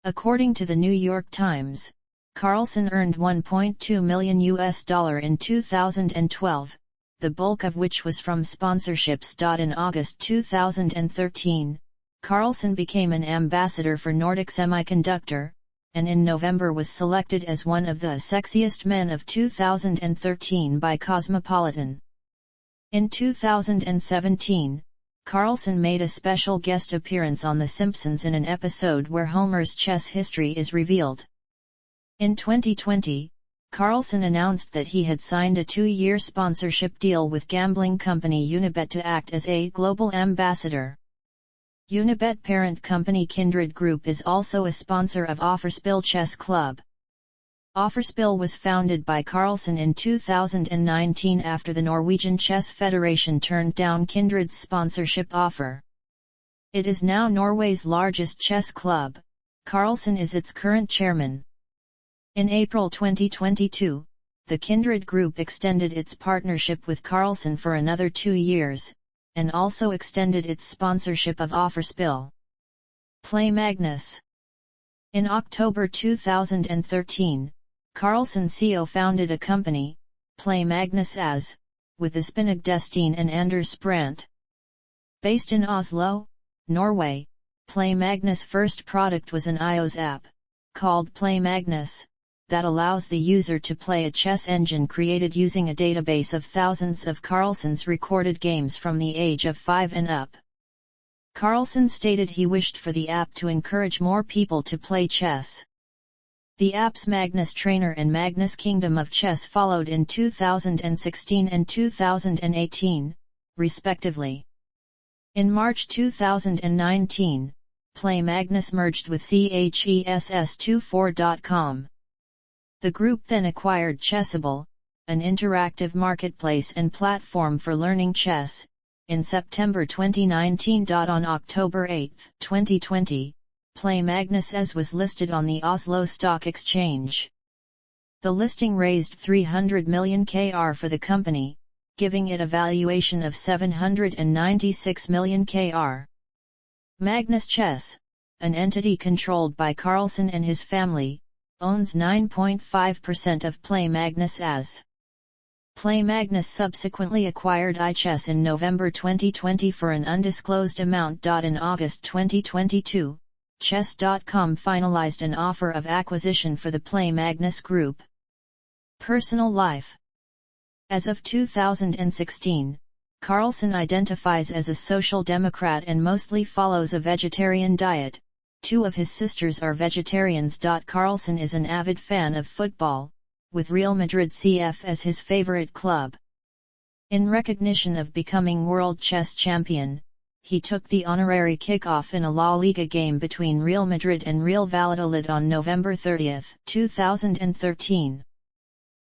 According to the New York Times, Carlsen earned $1.2 million in 2012, the bulk of which was from sponsorships. In August 2013, Carlsen became an ambassador for Nordic Semiconductor, and in November was selected as one of the sexiest men of 2013 by Cosmopolitan. In 2017, Carlsen made a special guest appearance on The Simpsons in an episode where Homer's chess history is revealed. In 2020, Carlsen announced that he had signed a 2-year sponsorship deal with gambling company Unibet to act as a global ambassador. Unibet parent company Kindred Group is also a sponsor of Offerspill Chess Club. Offerspill was founded by Carlsen in 2019 after the Norwegian Chess Federation turned down Kindred's sponsorship offer. It is now Norway's largest chess club. Carlsen is its current chairman. In April 2022, the Kindred Group extended its partnership with Carlsen for another 2 years, and also extended its sponsorship of Offerspill. Play Magnus. In October 2013, Carlsen co founded a company, Play Magnus AS, with Espen Agdestein and Anders Brandt. Based in Oslo, Norway, Play Magnus' first product was an iOS app, called Play Magnus, that allows the user to play a chess engine created using a database of thousands of Carlsen's recorded games from the age of 5 and up. Carlsen stated he wished for the app to encourage more people to play chess. The app's Magnus Trainer and Magnus Kingdom of Chess followed in 2016 and 2018, respectively. In March 2019, Play Magnus merged with chess24.com. The group then acquired Chessable, an interactive marketplace and platform for learning chess, in September 2019. On October 8, 2020, Play Magnus AS was listed on the Oslo Stock Exchange. The listing raised 300 million kr for the company, giving it a valuation of 796 million kr. Magnus Chess, an entity controlled by Carlsen and his family, owns 9.5% of Play Magnus AS. Play Magnus subsequently acquired iChess in November 2020 for an undisclosed amount. In August 2022, Chess.com finalized an offer of acquisition for the Play Magnus Group. Personal life. As of 2016, Carlsen identifies as a social democrat and mostly follows a vegetarian diet. 2 of his sisters are vegetarians. Carlsen is an avid fan of football, with Real Madrid CF as his favorite club. In recognition of becoming world chess champion, he took the honorary kickoff in a La Liga game between Real Madrid and Real Valladolid on November 30, 2013.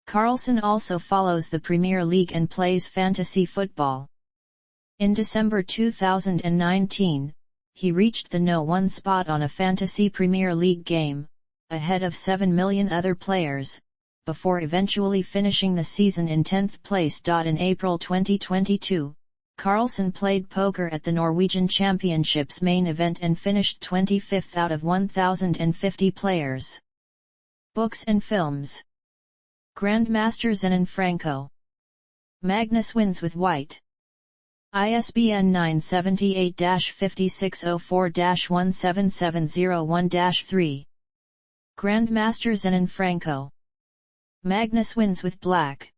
Carlsen also follows the Premier League and plays fantasy football. In December 2019, he reached the No. 1 spot on a fantasy Premier League game, ahead of 7 million other players, before eventually finishing the season in 10th place. In April 2022, Carlsen played poker at the Norwegian Championship's main event and finished 25th out of 1,050 players. Books and films. Grandmaster Zen Franco. Magnus wins with white. ISBN 978-5604-17701-3. Grandmaster Zen Franco. Magnus wins with black.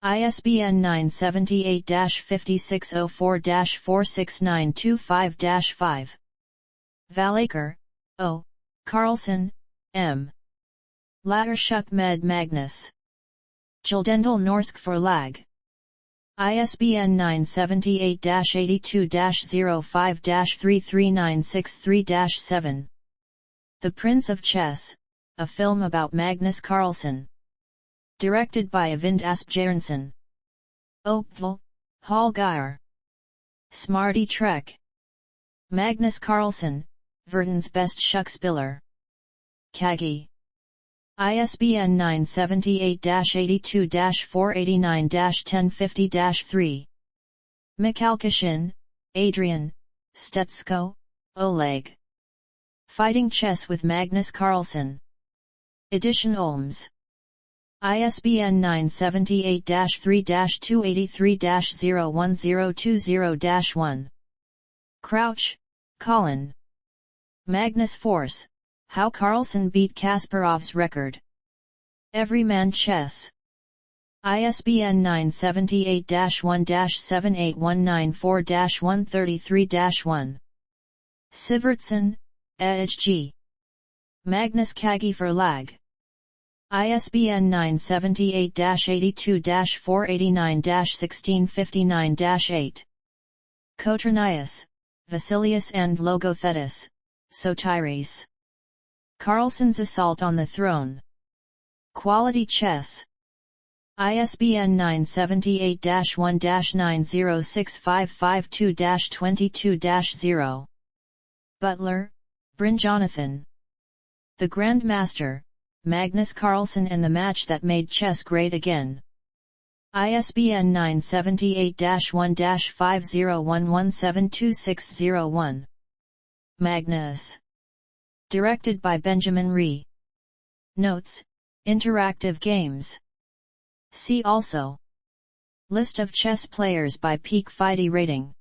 ISBN 978-5604-46925-5. Valaker, O. Carlsen, M. Lærersjuk med Magnus. Gyldendal Norsk Forlag. ISBN 978-82-05-33963-7. The Prince of Chess, a film about Magnus Carlsen. Directed by Eivind Asbjørnsen. Oppdal, Hallgeir. Smarty Trek. Magnus Carlsen, verdens best schuckspiller. Kagi. ISBN 978-82-489-1050-3. Mikalkashin, Adrian, Stetsko, Oleg. Fighting Chess with Magnus Carlsen. Edition Olms. ISBN 978-3-283-01020-1. Crouch, Colin. Magnus Force, How Carlsen Beat Kasparov's Record. Everyman Chess. ISBN 978-1-78194-133-1. Sivertsen, Ej. Magnus Kagi Forlag. ISBN 978-82-489-1659-8. Kotranias, Vasilius and Logothetis, Sotiris. Carlsen's Assault on the Throne. Quality Chess. ISBN 978-1-906552-22-0. Butler, Bryn Jonathan. The Grandmaster, Magnus Carlsen and the Match That Made Chess Great Again. ISBN 978-1-50117261. Magnus. Directed by Benjamin Ree. Notes, Interactive Games. See also. List of chess players by peak FIDE rating.